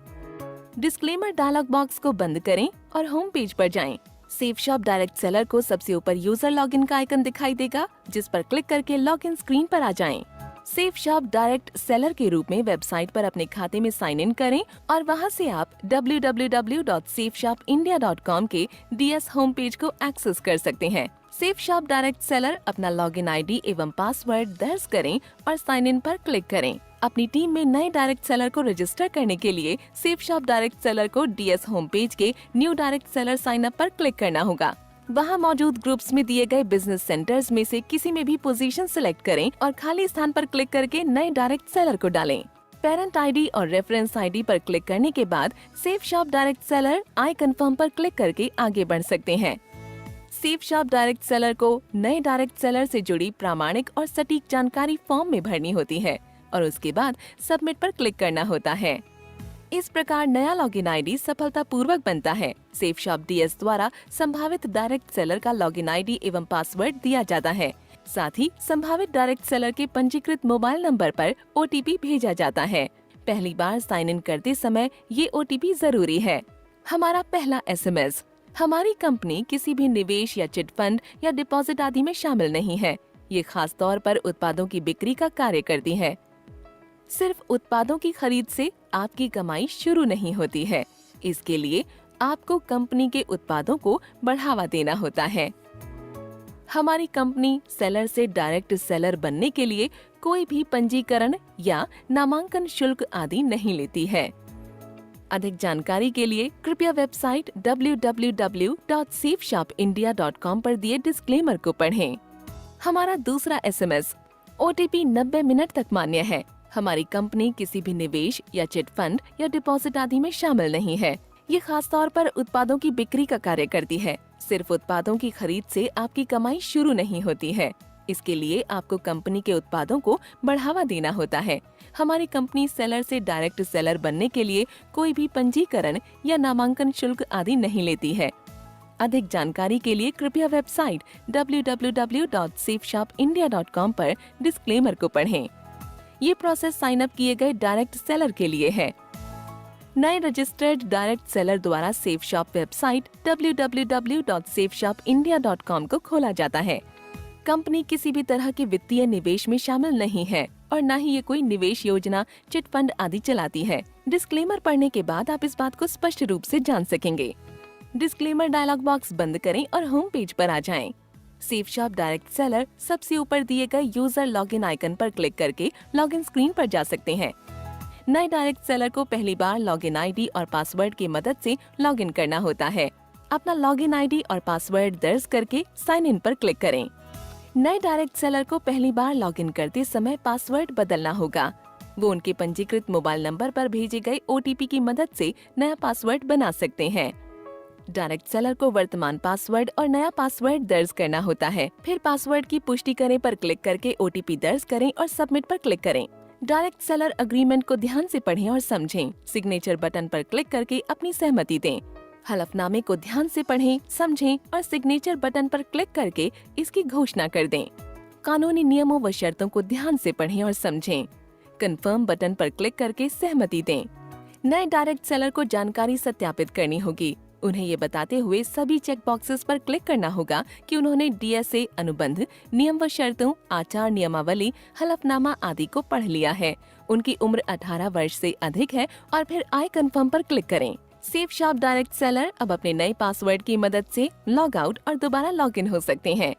डिस्क्लेमर डायलॉग बॉक्स को बंद करें और होम पेज पर जाएं। सेफ शॉप डायरेक्ट सेलर को सबसे ऊपर यूजर लॉगिन का आइकन दिखाई देगा, जिस पर क्लिक करके लॉगिन स्क्रीन पर आ जाएं। सेफ शॉप डायरेक्ट सेलर के रूप में वेबसाइट पर अपने खाते में साइन इन करें और वहां से आप www.safeshopindia.com के DS होम पेज को एक्सेस कर सकते हैं। सेफ शॉप डायरेक्ट सेलर अपना लॉगिन आईडी एवं पासवर्ड दर्ज करें और साइन इन पर क्लिक करें। अपनी टीम में नए डायरेक्ट सेलर को रजिस्टर करने के लिए सेफ शॉप डायरेक्ट सेलर को DS होम पेज के new direct seller sign up पर क्लिक करना होगा। वहां मौजूद ग्रुप्स में दिए गए बिजनेस सेंटर्स में से किसी में भी पोजीशन सिलेक्ट करें और खाली स्थान पर क्लिक करके नए डायरेक्ट सेलर को डालें। पेरेंट आईडी और रेफरेंस आईडी पर क्लिक करने के बाद safe shop direct seller I confirm पर क्लिक करके आगे बढ़ सकते हैं। सेफ शॉप डायरेक्ट सेलर को नए डायरेक्ट सेलर से जुड़ी प्रामाणिक और सटीक जानकारी फॉर्म में भरनी होती है और उसके बाद सबमिट पर क्लिक करना होता है। इस प्रकार नया लॉगिन आईडी सफलतापूर्वक बनता है। सेफ शॉप DS द्वारा संभावित डायरेक्ट सेलर का लॉगिन आईडी एवं पासवर्ड दिया जाता है। साथ ही संभावित डायरेक्ट सेलर के पंजीकृत मोबाइल नंबर पर OTP भेजा जाता है। पहली बार साइन इन करते समय ये OTP जरूरी है। हमारा पहला SMS। हमारी कंपनी किसी भी निवेश या चिट फंड या डिपॉजिट आदि में शामिल नहीं है। ये खास तौर पर उत्पादों की बिक्री का कार्य करती है। सिर्फ उत्पादों की खरीद से आपकी कमाई शुरू नहीं होती है। इसके लिए आपको कंपनी के उत्पादों को बढ़ावा देना होता है। हमारी कंपनी सेलर से डायरेक्ट सेलर बनने के लिए कोई भी पंजीकरण या नामांकन शुल्क आदि नहीं लेती है। अधिक जानकारी के लिए कृपया वेबसाइट www.safeshopindia.com पर दिए डिस्क्लेमर को पढ़ें। हमारा दूसरा SMS। OTP 90 मिनट तक मान्य है। हमारी कंपनी किसी भी निवेश या चिट फंड या डिपॉजिट आदि में शामिल नहीं है। ये खास तौर पर उत्पादों की बिक्री का कार्य करती है। सिर्फ उत्पादों की खरीद से आपकी कमाई शुरू नहीं होती है। इसके लिए आपको कंपनी के उत्पादों को बढ़ावा देना होता है। हमारी कंपनी सेलर से डायरेक्ट सेलर बनने के लिए कोई भी पंजीकरण या नामांकन शुल्क आदि नहीं लेती है। अधिक जानकारी के लिए कृपया वेबसाइट www.safeshopindia.com पर डिस्क्लेमर को पढ़ें। ये प्रोसेस साइन अप किए गए डायरेक्ट सेलर के लिए है। नए रजिस्टर्ड डायरेक्ट सेलर द्वारा सेफ शॉप वेबसाइट www.safeshopindia.com को खोला जाता है। कंपनी किसी भी तरह के वित्तीय निवेश में शामिल नहीं है और न ही ये कोई निवेश योजना, चिट फंड आदि चलाती है। डिस्क्लेमर पढ़ने के बाद आप इस बात को स्पष्ट रूप से जान सकेंगे। डिस्क्लेमर डायलॉग बॉक्स बंद करें और होम पेज पर आ जाएं। सेफ शॉप डायरेक्ट सेलर सबसे ऊपर दिए गए यूजर लॉगिन आइकन पर क्लिक करके लॉगिन स्क्रीन पर जा सकते हैं। नए डायरेक्ट सेलर को पहली बार लॉगिन आईडी और पासवर्ड की मदद से लॉगिन करना होता है। अपना लॉगिन आईडी और पासवर्ड दर्ज करके साइन इन पर क्लिक करें। नए डायरेक्ट सेलर को पहली बार लॉगिन करते समय पासवर्ड बदलना होगा। वो उनके पंजीकृत मोबाइल नंबर पर भेजे गए OTP की मदद से नया पासवर्ड बना सकते हैं। डायरेक्ट सेलर को वर्तमान पासवर्ड और नया पासवर्ड दर्ज करना होता है। फिर पासवर्ड की पुष्टि करें पर क्लिक करके OTP दर्ज करें और सबमिट पर क्लिक करें। डायरेक्ट सेलर अग्रीमेंट को ध्यान से पढ़ें और समझें। सिग्नेचर बटन पर क्लिक करके अपनी सहमति दें। हलफनामे को ध्यान से पढ़ें, समझें और सिग्नेचर बटन पर क्लिक करके इसकी घोषणा कर दें। कानूनी नियमों व शर्तों को ध्यान से पढ़ें और समझें। कंफर्म बटन पर क्लिक करके सहमति दें। नए डायरेक्ट सेलर को जानकारी सत्यापित करनी होगी। उन्हें ये बताते हुए सभी चेक बॉक्सेस पर क्लिक करना होगा कि उन्होंने DSA अनुबंध, नियम व शर्तों, आचार नियमावली, हलफनामा आदि को पढ़ लिया है। उनकी उम्र 18 वर्ष से अधिक है और फिर आई कंफर्म पर क्लिक करें। सेफ शॉप डायरेक्ट सेलर अब अपने नए पासवर्ड की मदद से लॉग आउट और दोबारा लॉग इन हो सकते हैं।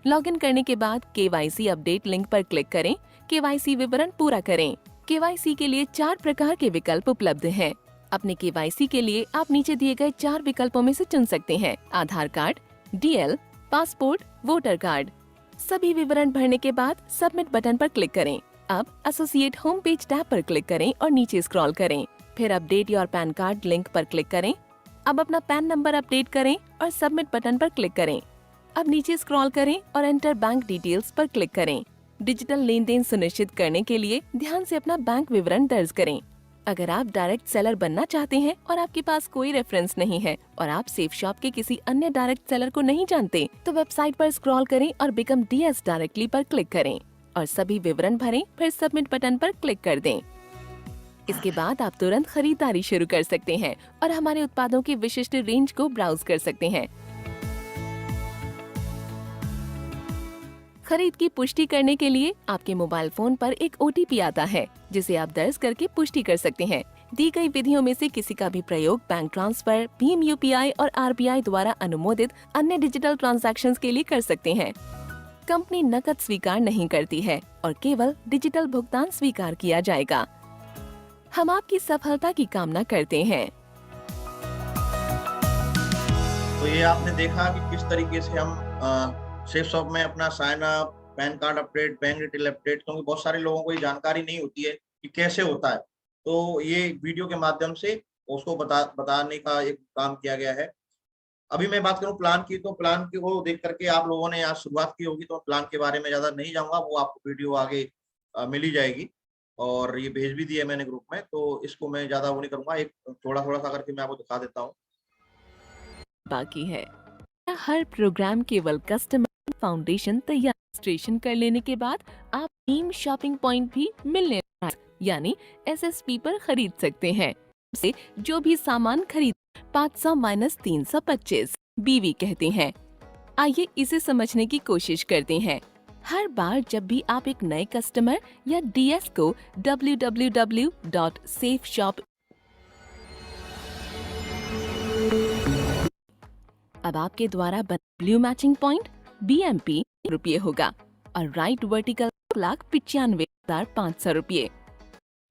लॉग इन करने के बाद KYC अपडेट लिंक पर क्लिक करें। KYC विवरण पूरा करें। KYC के लिए 4 प्रकार के विकल्प उपलब्ध हैं। अपने KYC के लिए आप नीचे दिए गए 4 विकल्पों में से चुन सकते हैं: Aadhaar card, DL, passport, voter card. सभी विवरण भरने के बाद सबमिट बटन पर क्लिक करें। अब एसोसिएट होम पेज टैब पर क्लिक करें और नीचे स्क्रॉल करें। फिर update your pan card link पर क्लिक करें। अब अपना पैन नंबर अपडेट करें और सबमिट बटन पर क्लिक करें। अब नीचे स्क्रॉल करें और एंटर बैंक डिटेल्स पर क्लिक करें। डिजिटल लेन देन सुनिश्चित करने के लिए ध्यान से अपना बैंक विवरण दर्ज करें। अगर आप डायरेक्ट सेलर बनना चाहते हैं और आपके पास कोई रेफरेंस नहीं है और आप सेफ शॉप के किसी अन्य डायरेक्ट सेलर को नहीं जानते, तो वेबसाइट पर स्क्रॉल करें और बिकम डीएस डायरेक्टली पर क्लिक करें और सभी विवरण भरें, फिर सबमिट बटन पर क्लिक कर दें। इसके बाद आप तुरंत खरीदारी शुरू कर सकते हैं और हमारे उत्पादों की विशिष्ट रेंज को ब्राउज कर सकते हैं। खरीद की पुष्टि करने के लिए आपके मोबाइल फोन पर एक OTP आता है, जिसे आप दर्ज करके पुष्टि कर सकते हैं। दी गई विधियों में से किसी का भी प्रयोग बैंक ट्रांसफर, भीम UPI और RBI द्वारा अनुमोदित अन्य डिजिटल ट्रांजैक्शंस के लिए कर सकते हैं। कंपनी नकद स्वीकार नहीं करती है और केवल डिजिटल भुगतान स्वीकार किया जाएगा। हम आपकी सफलता की कामना करते हैं। तो ये आपने देखा कि किस तरीके से हम सेफ शॉप में अपना sign up, PAN card update, bank detail update, क्योंकि बहुत सारे लोगों को ये जानकारी नहीं होती है कि कैसे होता है। तो ये वीडियो के माध्यम से उसको बताने का एक काम किया गया है। अभी मैं बात करूं प्लान की, तो प्लान की को देख करके आप लोगों ने आज शुरुआत की होगी, तो प्लान के बारे में ज्यादा नहीं जाऊंगा, वो आपको वीडियो आगे मिल ही जाएगी और ये भेज भी दिया मैंने ग्रुप में, तो इसको मैं ज्यादा वो नहीं करूंगा। एक थोड़ा सा करके मैं आपको दिखा देता हूँ। बाकी है हर प्रोग्राम केवल कस्टमर फाउंडेशन तैयार रजिस्ट्रेशन कर लेने के बाद आप भीम शॉपिंग पॉइंट भी मिलने यानी SSP पर खरीद सकते हैं। से जो भी सामान खरीद 500 - 325 BV कहते हैं। आइए इसे समझने की कोशिश करते हैं। हर बार जब भी आप एक नए कस्टमर या DS को www.safeshop अब आपके द्वारा ब्लू मैचिंग पॉइंट BMP रुपये होगा और राइट वर्टिकल 1,95,500 रुपये।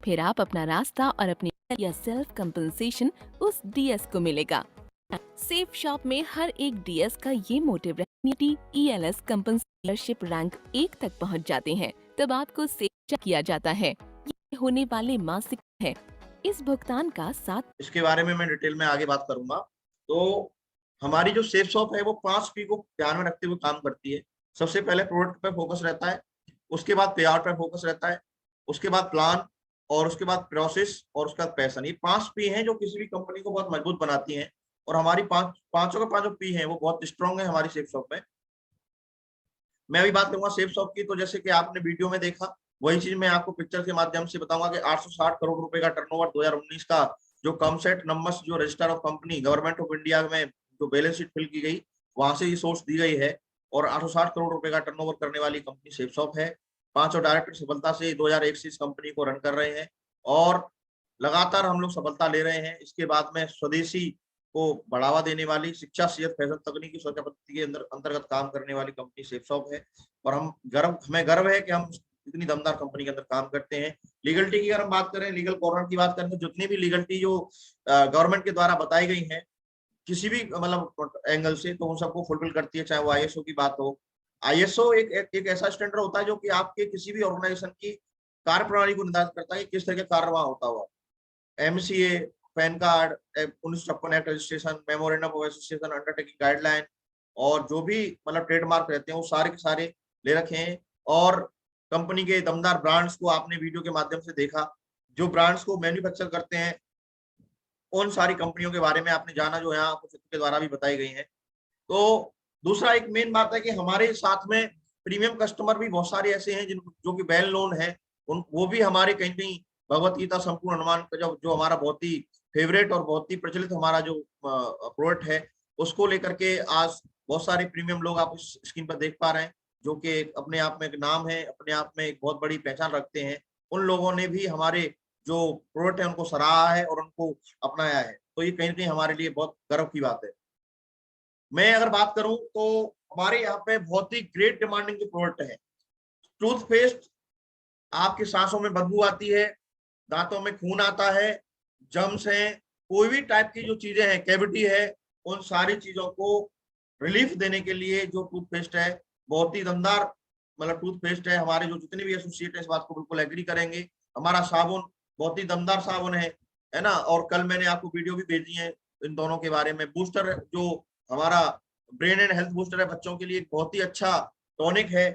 फिर आप अपना रास्ता और अपनी या सेल्फ कंपनसेशन उस DS को मिलेगा। सेफ शॉप में हर एक DS का ये मोटिव ELS कंपनसेशनशिप रैंक 1 तक पहुंच जाते हैं, तब आपको सेफ किया जाता है। ये होने वाले मासिक है। इस भुगतान का 7 इसके बारे में मैं डिटेल में आगे बात करूंगा। तो हमारी जो सेफ शॉप है वो 5 P को ध्यान में रखते हुए काम करती है। सबसे पहले प्रोडक्ट पे फोकस रहता है, उसके बाद पे आउट पे फोकस रहता है, उसके बाद प्लान और उसके बाद प्रोसेस और उसके बाद पैसा। ये 5 P हैं जो किसी भी कंपनी को बहुत मजबूत बनाती हैं और हमारी पांचों के पांचों P हैं वो बहुत स्ट्रॉन्ग है हमारी सेफ शॉप में। मैं अभी बात करूंगा सेफ शॉप की, तो जैसे कि आपने वीडियो में देखा वही चीज मैं आपको पिक्चर के माध्यम से बताऊंगा कि 860 करोड़ रुपए का टर्नओवर 2019 का जो कमसेट नंबर्स जो register of company government of India में जो बैलेंस शीट फिल की गई वहां से ये सोर्स दी गई है और 860 करोड़ रुपए का टर्नओवर करने वाली कंपनी सेफ शॉप है। 5 डायरेक्टर सफलता से 2001 से इस कंपनी को रन कर रहे हैं और लगातार हम लोग सफलता ले रहे हैं। इसके बाद में स्वदेशी को बढ़ावा देने वाली शिक्षा, सेहत, फैशन, तकनीकी, स्वच्छता पद्धति के अंतर्गत काम करने वाली कंपनी सेफ शॉप है और हमें गर्व है कि हम इतनी दमदार कंपनी के अंदर काम करते हैं। लीगलिटी की अगर हम बात करें, लीगल कॉर्नर की बात करें, तो जितनी भी लीगलिटी जो गवर्नमेंट के द्वारा बताई गई है किसी भी मतलब एंगल से, तो उन सबको फुलफिल करती है। चाहे वो ISO की बात हो, ISO एक ऐसा स्टैंडर्ड होता है जो कि आपके किसी भी ऑर्गेनाइजेशन की कार्य प्रणाली को निर्धारित करता है कि किस तरह का कार्य वहां होता हुआ। MCA, pan card, 1956 act registration, memorandum of association, undertaking guideline और जो भी मतलब ट्रेडमार्क रहते हैं वो सारे के सारे ले रखे हैं। और कंपनी के दमदार ब्रांड्स को आपने वीडियो के माध्यम से देखा, जो ब्रांड्स को मैन्युफैक्चर करते हैं उन सारी कंपनियों के बारे में आपने जाना जो यहाँ आपको चित्र के द्वारा भी बताई गई है। तो दूसरा एक मेन बात है कि हमारे साथ में प्रीमियम कस्टमर भी बहुत सारे ऐसे हैं जो कि वेल नोन है, वो भी हमारे कहीं कहीं भगवत गीता संपूर्ण अनुमान का जो हमारा बहुत ही फेवरेट और बहुत ही प्रचलित हमारा जो प्रोडक्ट है उसको लेकर के आज बहुत सारे प्रीमियम लोग आप इस स्क्रीन पर देख पा रहे हैं जो कि अपने आप में एक नाम है, अपने आप में एक बहुत बड़ी पहचान रखते हैं। उन लोगों ने भी हमारे जो प्रोडक्ट है उनको सराहा है और उनको अपनाया है, तो ये कहीं ना कहीं हमारे लिए बहुत गर्व की बात है। मैं अगर बात करूं तो हमारे यहाँ पे बहुत ही ग्रेट डिमांडिंग जो प्रोडक्ट है, टूथपेस्ट, आपकी सांसों में बदबू आती है, दांतों में खून आता है, जम्स है, कोई भी टाइप की जो चीजें हैं, कैविटी है, उन सारी चीजों को रिलीफ देने के लिए जो टूथपेस्ट है बहुत ही दमदार मतलब टूथपेस्ट है। हमारे जो जितने भी एसोसिएट है इस बात को बिल्कुल एग्री करेंगे। हमारा साबुन बहुत ही दमदार साबुन है, है ना। और कल मैंने आपको वीडियो भी भेजी है इन दोनों के बारे में। बूस्टर जो हमारा ब्रेन एंड हेल्थ बूस्टर है बच्चों के लिए, एक बहुत ही अच्छा टॉनिक है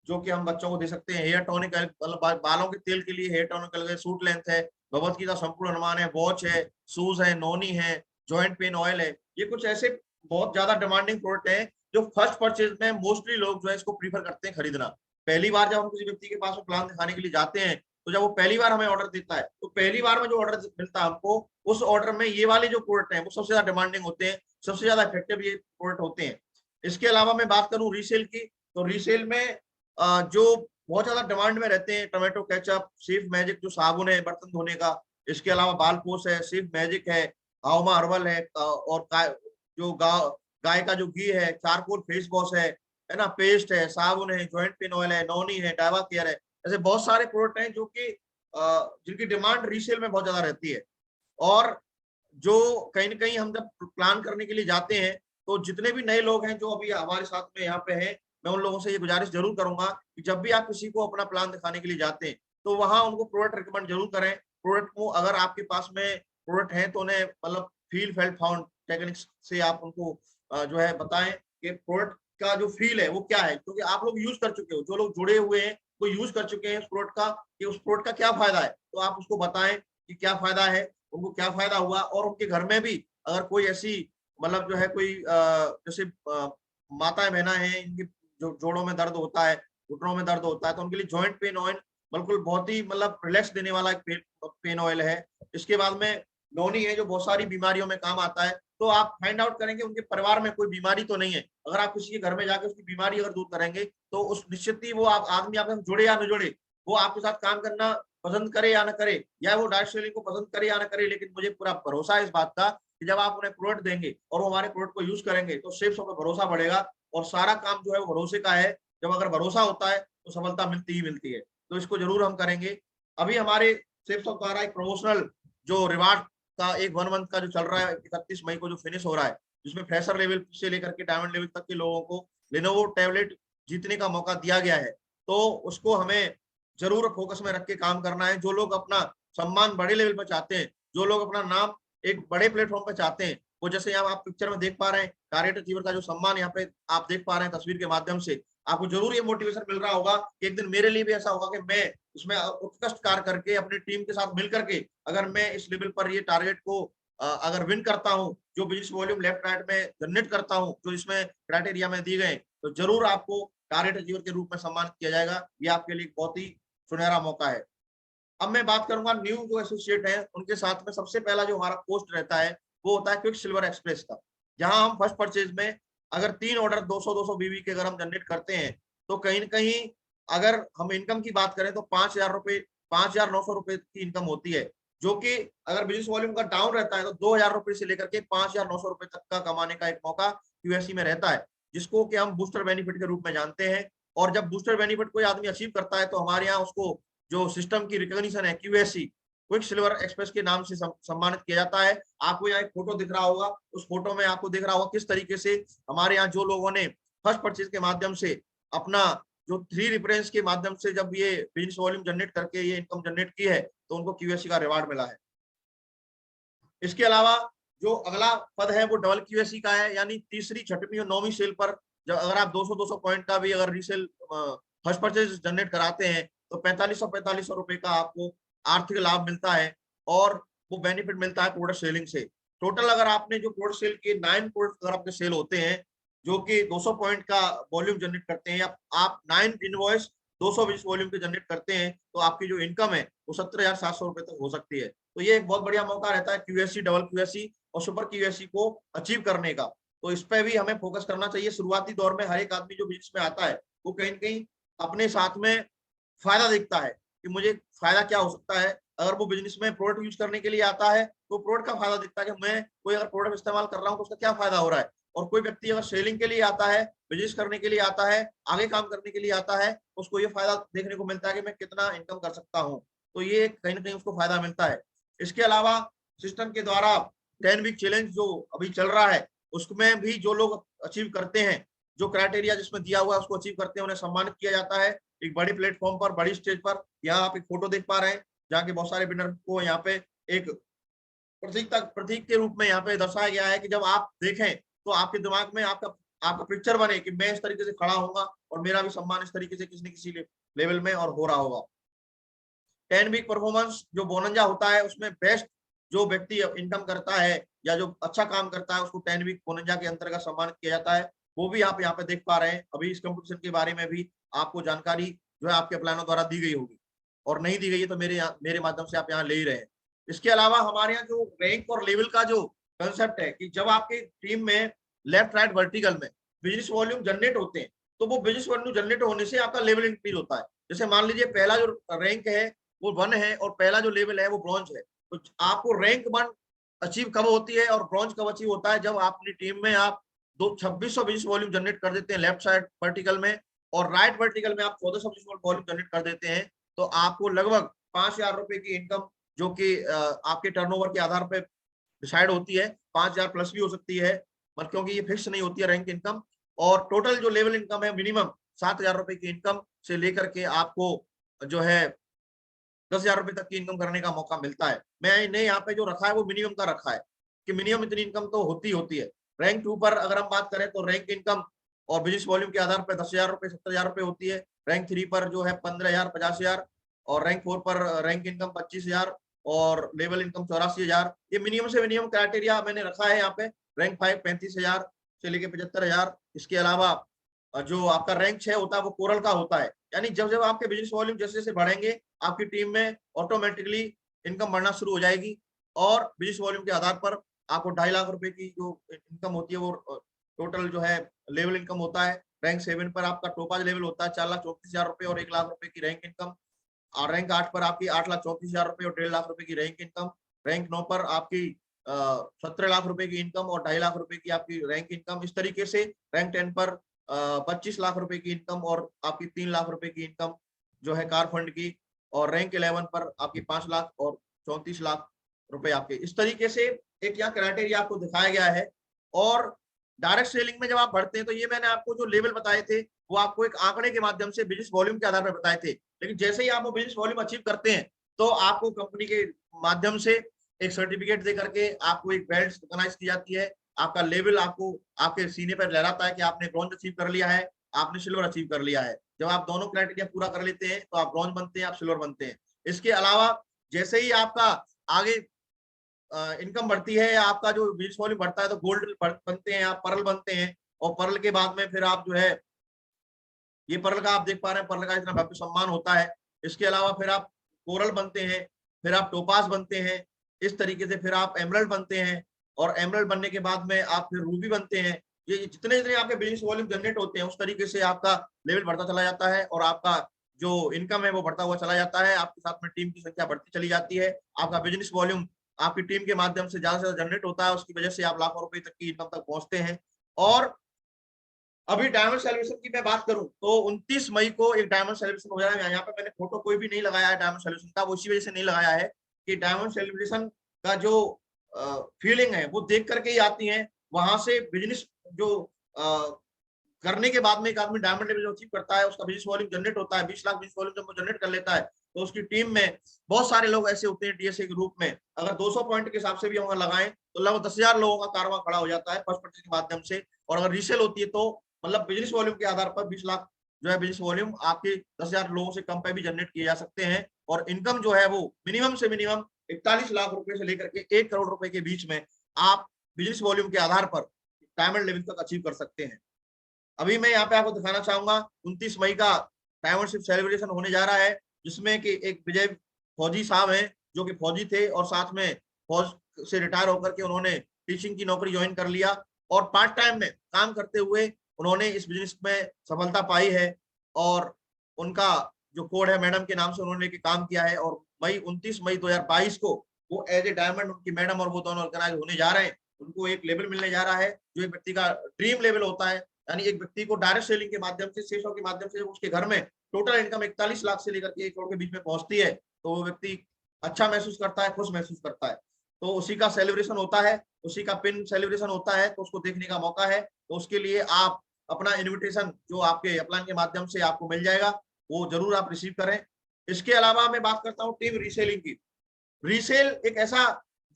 जो कि हम बच्चों को दे सकते हैं। हेयर टॉनिक मतलब बालों के तेल के लिए हेयर टॉनिक अलग है, सूट लेंथ है, भगवत गीता संपूर्ण अनुमान है, वॉच है, शूज है, नोनी है, जॉइंट पेन ऑयल है। ये कुछ ऐसे बहुत ज्यादा डिमांडिंग प्रोडक्ट है जो फर्स्ट परचेज में मोस्टली लोग जो है इसको प्रीफर करते हैं खरीदना। पहली बार जब हम किसी व्यक्ति के पास में प्लान दिखाने के लिए जाते हैं, तो जब वो पहली बार हमें ऑर्डर देता है, तो पहली बार में जो ऑर्डर मिलता है हमको, उस ऑर्डर में ये वाले जो प्रोडक्ट हैं वो सबसे ज्यादा डिमांडिंग होते हैं, सबसे ज्यादा इफेक्टिव ये प्रोडक्ट होते हैं। इसके अलावा मैं बात करूं रीसेल की, तो रीसेल में जो बहुत ज्यादा डिमांड में रहते हैं, टोमेटो केचप, सिर्फ मैजिक जो साबुन है बर्तन धोने का, इसके अलावा बाल पोष है, सिर्फ मैजिक है, हाउमा हर्बल है, और जो गाय का जो घी है, चारकोल फेस वॉश है ना, पेस्ट है, साबुन है, जॉइंट पेन ऑयल है, नोनी है, डावा केयर है। ऐसे बहुत सारे प्रोडक्ट हैं जो कि जिनकी डिमांड रीसेल में बहुत ज्यादा रहती है। और जो कहीं ना कहीं हम जब प्लान करने के लिए जाते हैं, तो जितने भी नए लोग हैं जो अभी हमारे साथ में यहाँ पे हैं, मैं उन लोगों से ये गुजारिश जरूर करूंगा कि जब भी आप किसी को अपना प्लान दिखाने के लिए जाते हैं, तो वहां उनको प्रोडक्ट रिकमेंड जरूर करें। प्रोडक्ट को अगर आपके पास में प्रोडक्ट है तो उन्हें मतलब फील फेल्ट फाउंड टेक्निक्स से आप उनको जो है बताएं कि प्रोडक्ट का जो फील है वो क्या है, क्योंकि आप लोग यूज कर चुके हो, जो लोग जुड़े हुए हैं वो यूज कर चुके हैं उस प्रोडक्ट का, कि उस प्रोडक्ट का क्या फायदा है, तो आप उसको बताएं कि क्या फायदा है, उनको क्या फायदा हुआ। और उनके घर में भी अगर कोई ऐसी मतलब जो है कोई जैसे माता बहना है, इनकी जो जोड़ों में दर्द होता है, घुटनों में दर्द होता है, तो उनके लिए जॉइंट पेन ऑयल बिल्कुल बहुत ही मतलब रिलैक्स देने वाला एक पेन ऑयल है। इसके बाद में नोनी है जो बहुत सारी बीमारियों में काम आता है। तो आप फाइंड आउट करेंगे उनके परिवार में कोई बीमारी तो नहीं है। अगर आप किसी के घर में जाकर उसकी बीमारी अगर दूर करेंगे, तो उस निश्चित ही वो आप आदमी आपसे जुड़े या न जुड़े, वो आपके साथ काम करना पसंद करे या न करे, या वो डायरेक्ट सेलिंग को पसंद करे या न करे, लेकिन मुझे पूरा भरोसा है इस बात का कि जब आप उन्हें प्रोडक्ट देंगे और वो हमारे प्रोडक्ट को यूज करेंगे, तो सिर्फ पे भरोसा बढ़ेगा। और सारा काम जो है वो भरोसे का है। जब अगर भरोसा होता है तो सफलता मिलती ही मिलती है। तो इसको जरूर हम करेंगे। अभी हमारे सेफ्स ऑफ द्वारा एक प्रमोशनल जो रिवार्ड का एक 1 मंथ का जो चल रहा है, 31 मई को जो फिनिश हो रहा है, जिसमें फ्रेशर लेवल से लेकर के डायमंड लेवल तक के लोगों को लेनोवो टैबलेट जीतने का मौका दिया गया है। तो उसको हमें जरूर फोकस में रख के काम करना है। जो लोग अपना सम्मान बड़े लेवल पर चाहते हैं, जो लोग अपना नाम एक बड़े प्लेटफॉर्म पर चाहते हैं, वो जैसे यहाँ आप पिक्चर में देख पा रहे हैं, कार्य जीवन का जो सम्मान यहाँ पे आप देख पा रहे हैं तस्वीर के माध्यम से, आपको जरूर ये मोटिवेशन मिल रहा होगा कि एक दिन मेरे लिए भी ऐसा होगा कि मैं उसमें उत्कृष्ट कार्य करके अपनी टीम के साथ मिल करके अगर मैं इस लेवल पर ये टारगेट को अगर विन करता हूँ, जो बिजनेस वॉल्यूम लेफ्ट राइट में जनरेट करता हूँ, जो इसमें क्राइटेरिया में दी गए, तो जरूर आपको टारगेट अचीवर के रूप में सम्मानित किया जाएगा। ये आपके लिए बहुत ही सुनहरा मौका है। अब मैं बात करूंगा न्यू जो एसोसिएट है उनके साथ में। सबसे पहला जो हमारा पोस्ट रहता है वो होता है क्विक सिल्वर एक्सप्रेस का, जहां हम फर्स्ट परचेज में अगर 3 ऑर्डर 200 बीबी के अगर हम जनरेट करते हैं, तो कहीं ना कहीं अगर हम इनकम की बात करें तो 5,900 रुपए की इनकम होती है, जो कि अगर बिजनेस वॉल्यूम का डाउन रहता है तो 2,000 रुपए से लेकर के 5,900 रुपए तक का कमाने का एक मौका क्यूएससी में रहता है, जिसको कि हम बूस्टर बेनिफिट के रूप में जानते हैं। और जब बूस्टर बेनिफिट कोई आदमी अचीव करता है, तो हमारे यहाँ उसको जो सिस्टम की रिकॉग्निशन है क्यूएससी, क्विक सिल्वर एक्सप्रेस के नाम से सम्मानित किया जाता है। आपको यहाँ एक फोटो दिख रहा होगा, उस फोटो में आपको दिख रहा होगा किस तरीके से हमारे यहाँ जो लोगों ने फर्स्ट परचेज के माध्यम से अपना जो 3 रेफरेंस के माध्यम से जब ये बिजनेस वॉल्यूम जनरेट करके ये इनकम जनरेट की है, तो उनको क्यूएससी का रिवार्ड मिला है। इसके अलावा जो अगला पद है वो डबल क्यूएससी का है, यानी तीसरी, छठवीं और 9वीं सेल पर जब अगर आप 200 पॉइंट का भी अगर रीसेल फर्स्ट परचेज जनरेट कराते हैं, तो 4500 रुपए का आपको आर्थिक लाभ मिलता है। और वो बेनिफिट मिलता है प्रोडक्ट सेलिंग से। टोटल अगर आपने जो प्रोडक्ट सेल किए 9 प्रोडक्ट अगर आपके सेल होते हैं जो कि 200 पॉइंट का वॉल्यूम जनरेट करते हैं, आप 9 इनवॉइस 220 वॉल्यूम के जनरेट करते हैं, तो आपकी जो इनकम है वो 17,700 रुपए तक हो सकती है। तो ये एक बहुत बढ़िया मौका रहता है क्यूएससी, डबल क्यूएससी और सुपर क्यूएससी को अचीव करने का। तो इस पे भी हमें फोकस करना चाहिए। शुरुआती दौर में हर एक आदमी जो बिजनेस में आता है वो कहीं न कहीं अपने साथ में फायदा देखता है कि मुझे फायदा क्या हो सकता है। अगर वो बिजनेस में प्रोडक्ट यूज करने के लिए आता है तो प्रोडक्ट का फायदा दिखता है कि मैं कोई अगर प्रोडक्ट इस्तेमाल कर रहा हूँ तो उसका क्या फायदा हो रहा है। और कोई व्यक्ति अगर सेलिंग के लिए आता है, बिजनेस करने के लिए आता है, आगे काम करने के लिए आता है, उसको ये फायदा देखने को मिलता है कि मैं कितना इनकम कर सकता हूँ। तो ये कहीं ना कहीं उसको फायदा मिलता है। इसके अलावा सिस्टम के द्वारा 10 वीक चैलेंज जो अभी चल रहा है, उसमें भी जो लोग अचीव करते हैं, जो क्राइटेरिया जिसमें दिया हुआ है उसको अचीव करते हैं, उन्हें सम्मानित किया जाता है एक बड़े प्लेटफॉर्म पर, बड़ी स्टेज पर। यहाँ आप एक फोटो देख पा रहे हैं जहाँ के बहुत सारे विनर को यहाँ पे एक प्रतीक के रूप में यहाँ पे दर्शाया गया है कि जब आप देखें तो आपके दिमाग में आपका पिक्चर बने कि मैं इस तरीके से खड़ा होऊंगा और मेरा भी सम्मान इस तरीके से किसी न किसी लेवल में और हो रहा होगा। 10 वीक परफॉर्मेंस जो बोनंजा होता है उसमें बेस्ट जो व्यक्ति इनकम करता है या जो अच्छा काम करता है उसको 10 वीक बोनंजा के अंतर्गत सम्मानित किया जाता है। वो भी आप यहाँ पे देख पा रहे हैं। अभी इस कंपटीशन के बारे में भी आपको जानकारी जो है आपके प्लानों द्वारा दी गई होगी, और नहीं दी गई है तो मेरे माध्यम से आप यहाँ ले ही रहे हैं। इसके अलावा हमारे यहाँ जो रैंक और लेवल का जो कंसेप्ट है कि जब आपकी टीम में लेफ्ट राइट वर्टिकल में बिजनेस वॉल्यूम जनरेट होते हैं तो वो बिजनेस वॉल्यूम जनरेट होने से आपका लेवल इंक्रीज होता है। जैसे मान लीजिए पहला जो रैंक है वो 1 है और पहला जो लेवल है वो ब्रॉन्ज है, तो आपको रैंक 1 अचीव कब होती है और ब्रॉन्ज कब अचीव होता है? जब आप अपनी टीम में आप 2600 बिजनेस वॉल्यूम जनरेट कर देते हैं लेफ्ट साइड वर्टिकल में, और राइट वर्टिकल में आप 1400 बिजनेस वॉल्यूम जनरेट कर देते हैं, तो आपको लगभग 5000 रुपए की इनकम जो कि आपके टर्नओवर के आधार पर डिसाइड होती है, 5000 प्लस भी हो सकती है, मतलब क्योंकि ये फिक्स नहीं होती है रैंक इनकम। और टोटल जो लेवल इनकम है मिनिमम 7000 रुपए की इनकम से लेकर के आपको जो है 10,000 रुपए तक की इनकम करने का मौका मिलता है। मैंने यहाँ पे जो रखा है वो मिनिमम का रखा है कि मिनिमम इतनी इनकम तो होती है। रैंक 2 पर अगर हम बात करें तो रैंक इनकम और बिजनेस वॉल्यूम के आधार पर 10,000 रुपए 70,000 रुपए होती है। रैंक 3 पर जो है 15,000 50,000 और रैंक 4 पर रैंक इनकम 25,000 और लेवल इनकम 84,000। ये मिनिमम से मिनिमम क्राइटेरिया मैंने रखा है यहाँ पे। रैंक 5 35,000 से लेके 75,000। इसके अलावा जो आपका रैंक 6 होता है वो कोरल का होता है, यानी जब जब आपके बिजनेस वॉल्यूम जैसे जैसे बढ़ेंगे आपकी टीम में ऑटोमेटिकली इनकम बढ़ना शुरू हो जाएगी, और बिजनेस वॉल्यूम के आधार पर आपको 2.5 लाख रुपए की जो इनकम होती है वो टोटल जो है लेवल इनकम होता है। रैंक 7 पर आपका टोपाज लेवल होता है 4,34,000 रुपए और 1 लाख रुपए की रैंक इनकम। और रैंक 8 पर आपकी 8,34,000 रुपए और 1.5 लाख रुपए की रैंक इनकम। रैंक 9 पर आपकी 17 लाख रुपए की इनकम और 2.5 लाख रुपए की आपकी रैंक इनकम। इस तरीके से रैंक 10 पर 25 लाख रुपए की इनकम और आपकी 3 लाख रुपए की इनकम जो है कार फंड की, और रैंक 11 पर आपकी 5 लाख और 34 लाख रुपए आपके। इस तरीके से एक यहाँ क्राइटेरिया आपको दिखाया गया है। और डायरेक्ट सेलिंग में जब आप बढ़ते हैं तो ये मैंने आपको जो लेवल बताए थे वो आपको एक आंकड़े के माध्यम से बिजनेस वॉल्यूम के आधार पर बताए थे, लेकिन जैसे ही आप वो बिजनेस वॉल्यूम अचीव करते हैं तो आपको कंपनी के माध्यम से एक सर्टिफिकेट दे करके आपको एक बेल्ट रिकॉग्नाइज की जाती है। आपका लेवल आपको आपके सीने पर लहराता है कि आपने ब्रॉन्ज अचीव कर लिया है, आपने सिल्वर अचीव कर लिया है। जब आप दोनों क्राइटेरिया पूरा कर लेते हैं तो आप ब्रॉन्ज बनते हैं, आप सिल्वर बनते हैं। इसके अलावा जैसे ही आपका आगे इनकम बढ़ती है या आपका जो बिजनेस वॉल्यूम बढ़ता है तो गोल्ड बनते हैं, आप पर्ल बनते हैं, और पर्ल के बाद में फिर आप जो है ये पर्ल का आप देख पा रहे हैं, पर्ल का इतना भव्य सम्मान होता है। इसके अलावा फिर आप कोरल बनते हैं, फिर आप टोपास बनते हैं, इस तरीके से फिर आप एमरल्ड बनते हैं, और एमरल्ड बनने के बाद में आप फिर रूबी बनते हैं। ये जितने जितने आपके बिजनेस वॉल्यूम जनरेट होते हैं उस तरीके से आपका लेवल बढ़ता चला जाता है और आपका जो इनकम है वो बढ़ता हुआ चला जाता है। आपके साथ में टीम की संख्या बढ़ती चली जाती है, आपका बिजनेस वॉल्यूम आपकी टीम के माध्यम से ज्यादा से ज्यादा जनरेट होता है, उसकी वजह से आप लाखों रुपए तक की इनकम तक पहुंचते हैं। और अभी डायमंड सेलिब्रेशन की मैं बात करूं तो 29 मई को एक डायमंड सेलिब्रेशन हो जाएगा। यहाँ पे मैंने फोटो कोई भी नहीं लगाया है डायमंड सेलिब्रेशन का, वो इसी वजह से नहीं लगाया है कि डायमंड सेलिब्रेशन का जो फीलिंग है वो देख करके ही आती है। वहां से बिजनेस जो करने के बाद में एक आदमी डायमंड लेवल अचीव करता है, उसका बिजनेस वॉल्यूम जनरेट होता है 20 लाख बिजनेस वॉल्यूम जब वो जनरेट कर लेता है तो उसकी टीम में बहुत सारे लोग ऐसे होते हैं डीएसए के रूप में, अगर 200 पॉइंट के हिसाब से भी हम लगाएं तो लगभग 10,000 लोगों का कारवां खड़ा हो जाता है फर्स्ट पर्चेज के माध्यम से। और अगर रीसेल होती है तो मतलब बिजनेस वॉल्यूम के आधार पर 20 लाख जो है बिजनेस वॉल्यूम आपके 10,000 लोगों से कम पे भी जनरेट किए जा सकते हैं। और इनकम जो है वो मिनिमम से मिनिमम 41 लाख रुपए से लेकर के 1 करोड़ रुपए के बीच में आप बिजनेस वॉल्यूम के आधार पर डायमंड लेवल तक अचीव कर सकते हैं। अभी मैं यहाँ पे आपको दिखाना चाहूंगा 29 मई का डायमंड शिप सेलिब्रेशन होने जा रहा है, जिसमें कि एक विजय फौजी साहब हैं जो कि फौजी थे और साथ में फौज से रिटायर होकर के उन्होंने टीचिंग की नौकरी ज्वाइन कर लिया, और पार्ट टाइम में काम करते हुए उन्होंने इस बिजनेस में सफलता पाई है। और उनका जो कोड है मैडम के नाम से उन्होंने लेके काम किया है, और 29 मई 2022 को वो एज ए डायमंड उनकी मैडम और वो दोनों ऑर्गेनाइज होने जा रहे हैं। उनको एक लेवल मिलने जा रहा है जो एक व्यक्ति का ड्रीम लेवल होता है, यानी एक व्यक्ति को डायरेक्ट सेलिंग के माध्यम से सेल्स के माध्यम से उसके घर में टोटल इनकम 41 लाख से लेकर के 1 करोड़ के बीच में पहुंचती है तो वो व्यक्ति अच्छा महसूस करता है, खुश महसूस करता है। तो उसी का सेलिब्रेशन होता है, उसी का पिन सेलिब्रेशन होता है, तो उसको देखने का मौका है। तो उसके लिए आप अपना इन्विटेशन जो आपके अपलाइन के माध्यम से आपको मिल जाएगा वो जरूर आप रिसीव करें। इसके अलावा मैं बात करता हूँ टीम रीसेलिंग की। रीसेल एक ऐसा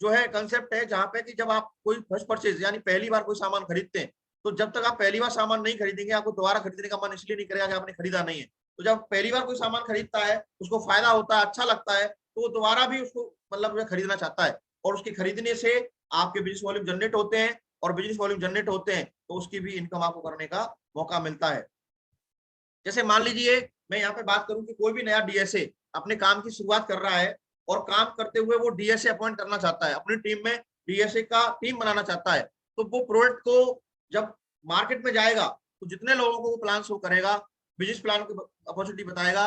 जो है कंसेप्ट है जहाँ पे कि जब आप कोई फर्स्ट परचेज यानी पहली बार कोई सामान खरीदते हैं, तो जब तक आप पहली बार सामान नहीं खरीदेंगे आपको दोबारा खरीदने का मन इसलिए नहीं करेगा कि आपने खरीदा नहीं है। तो जब पहली बार कोई सामान खरीदता है, उसको फायदा होता है, अच्छा लगता है, तो वो दोबारा भी उसको मतलब जो है खरीदना चाहता है, और उसके खरीदने से आपके बिजनेस वॉल्यूम जनरेट होते हैं, और बिजनेस वॉल्यूम जनरेट होते हैं तो उसकी भी इनकम आपको करने का मौका मिलता है। जैसे मान लीजिए मैं यहाँ पे बात करूं कि कोई भी नया डीएसए अपने काम की शुरुआत कर रहा है, और काम करते हुए वो डीएसए अपॉइंट करना चाहता है, अपनी टीम में डीएसए का टीम बनाना चाहता है, तो वो प्रोडक्ट को जब मार्केट में जाएगा तो जितने लोगों को वो प्लान शो करेगा, बिजनेस प्लान की अपॉर्चुनिटी बताएगा,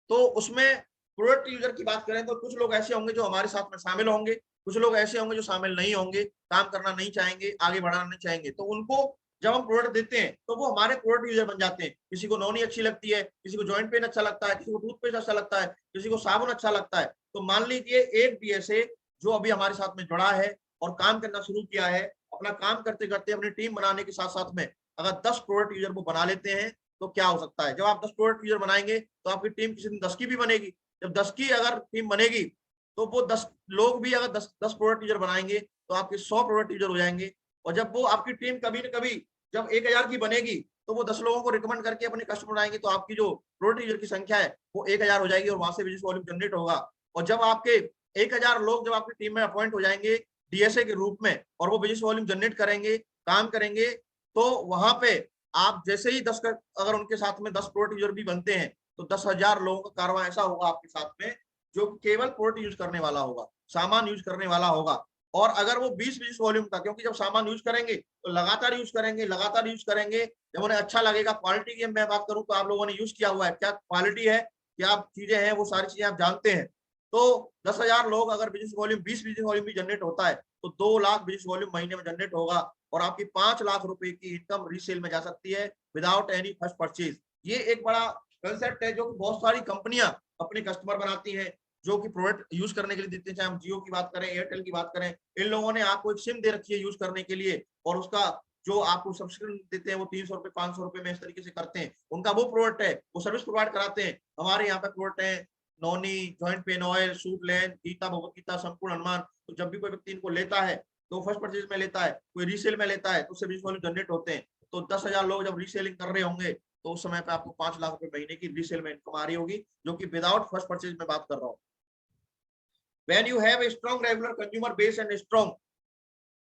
तो उसमें प्रोडक्ट यूजर की बात करें तो कुछ लोग ऐसे होंगे जो हमारे साथ में शामिल होंगे, कुछ लोग ऐसे होंगे जो शामिल नहीं होंगे, काम करना नहीं चाहेंगे, आगे बढ़ाना नहीं चाहेंगे। तो उनको जब हम प्रोडक्ट देते हैं तो वो हमारे प्रोडक्ट यूजर बन जाते हैं। किसी को नौनी अच्छी लगती है, किसी को जॉइंट पेन अच्छा लगता है, किसी को टूथपेस्ट अच्छा लगता है, किसी को साबुन अच्छा लगता है। तो मान लीजिए एक डीएसए जो अभी हमारे साथ में जुड़ा है और काम करना शुरू किया है, अपना काम करते करते अपनी टीम बनाने के साथ साथ में अगर 10 प्रोडक्ट यूजर वो बना लेते हैं तो क्या हो सकता है, जब आप 10 प्रोडक्ट यूजर बनाएंगे तो आपकी टीम किसी दिन 10 की भी बनेगी। जब 10 की अगर टीम बनेगी तो वो 10 लोग भी अगर 10 प्रोडक्ट यूजर बनाएंगे तो आपके 100 प्रोडक्ट यूजर हो जाएंगे। और जब वो आपकी टीम कभी न कभी जब 1000 की बनेगी तो वो 10 लोगों को रिकमेंड करके अपने कस्टमर आएंगे, तो आपकी जो प्रोडक्ट यूजर की संख्या है वो 1000 हो जाएगी, और वहां से बिजनेस वॉल्यूम जनरेट होगा। और जब आपके 1000 लोग जब आपकी टीम में अपॉइंट हो जाएंगे डीएसए के रूप में, और वो बिजनेस वॉल्यूम जनरेट करेंगे, काम करेंगे, तो वहां पे आप जैसे ही 10 अगर उनके साथ में 10 प्रोडक्ट यूजर भी बनते हैं तो 10,000 लोगों का कारवां ऐसा होगा आपके साथ में जो केवल प्रोडक्ट यूज करने वाला होगा, सामान यूज करने वाला होगा। और अगर वो 20 बिजनेस वॉल्यूम का, क्योंकि जब सामान यूज करेंगे तो लगातार यूज करेंगे, लगातार यूज करेंगे, जब उन्हें अच्छा लगेगा। क्वालिटी की मैं बात करूं तो आप लोगों ने यूज किया हुआ है, क्या क्वालिटी है, क्या चीजें हैं, वो सारी चीजें आप जानते हैं। तो 10,000 लोग अगर बिजनेस वॉल्यूम 20 बिजनेस वॉल्यूम भी जनरेट होता है तो 2 लाख बिजनेस वॉल्यूम महीने में जनरेट होगा, और आपकी 5 लाख रुपए की इनकम रीसेल में जा सकती है विदाउट एनी फर्स्ट परचेज। ये एक बड़ा कंसेप्ट है जो कि बहुत सारी कंपनियां अपने कस्टमर बनाती हैं, जो कि प्रोडक्ट यूज करने के लिए देते हैं। चाहे हम जियो की बात करें, एयरटेल की बात करें, इन लोगों ने आपको एक सिम दे रखी है यूज करने के लिए, और उसका जो आपको सब्सक्रिप्शन देते हैं वो 300 रुपए 500 रुपए में इस तरीके से करते हैं। उनका वो प्रोडक्ट है, वो सर्विस प्रोवाइड कराते हैं। हमारे यहाँ पे प्रोडक्ट है नोनी, जॉइंट पेन ऑयल, सूट लेन, गीता भगवत गीता, संपूर्ण हनुमान। तो जब भी कोई व्यक्ति इनको लेता है तो फर्स्ट परचेज में लेता है, कोई रीसेल में लेता है, तो उससे बिजनेस वॉल्यूम जनरेट होते हैं। तो 10,000 लोग जब रीसेलिंग कर रहे होंगे तो उस समय पे आपको 5 लाख रुपए महीने की रीसेल में इनकम आ रही होगी, जो कि विदाउट फर्स्ट परचेज में बात कर रहा हूँ। When you have a strong regular consumer base and a strong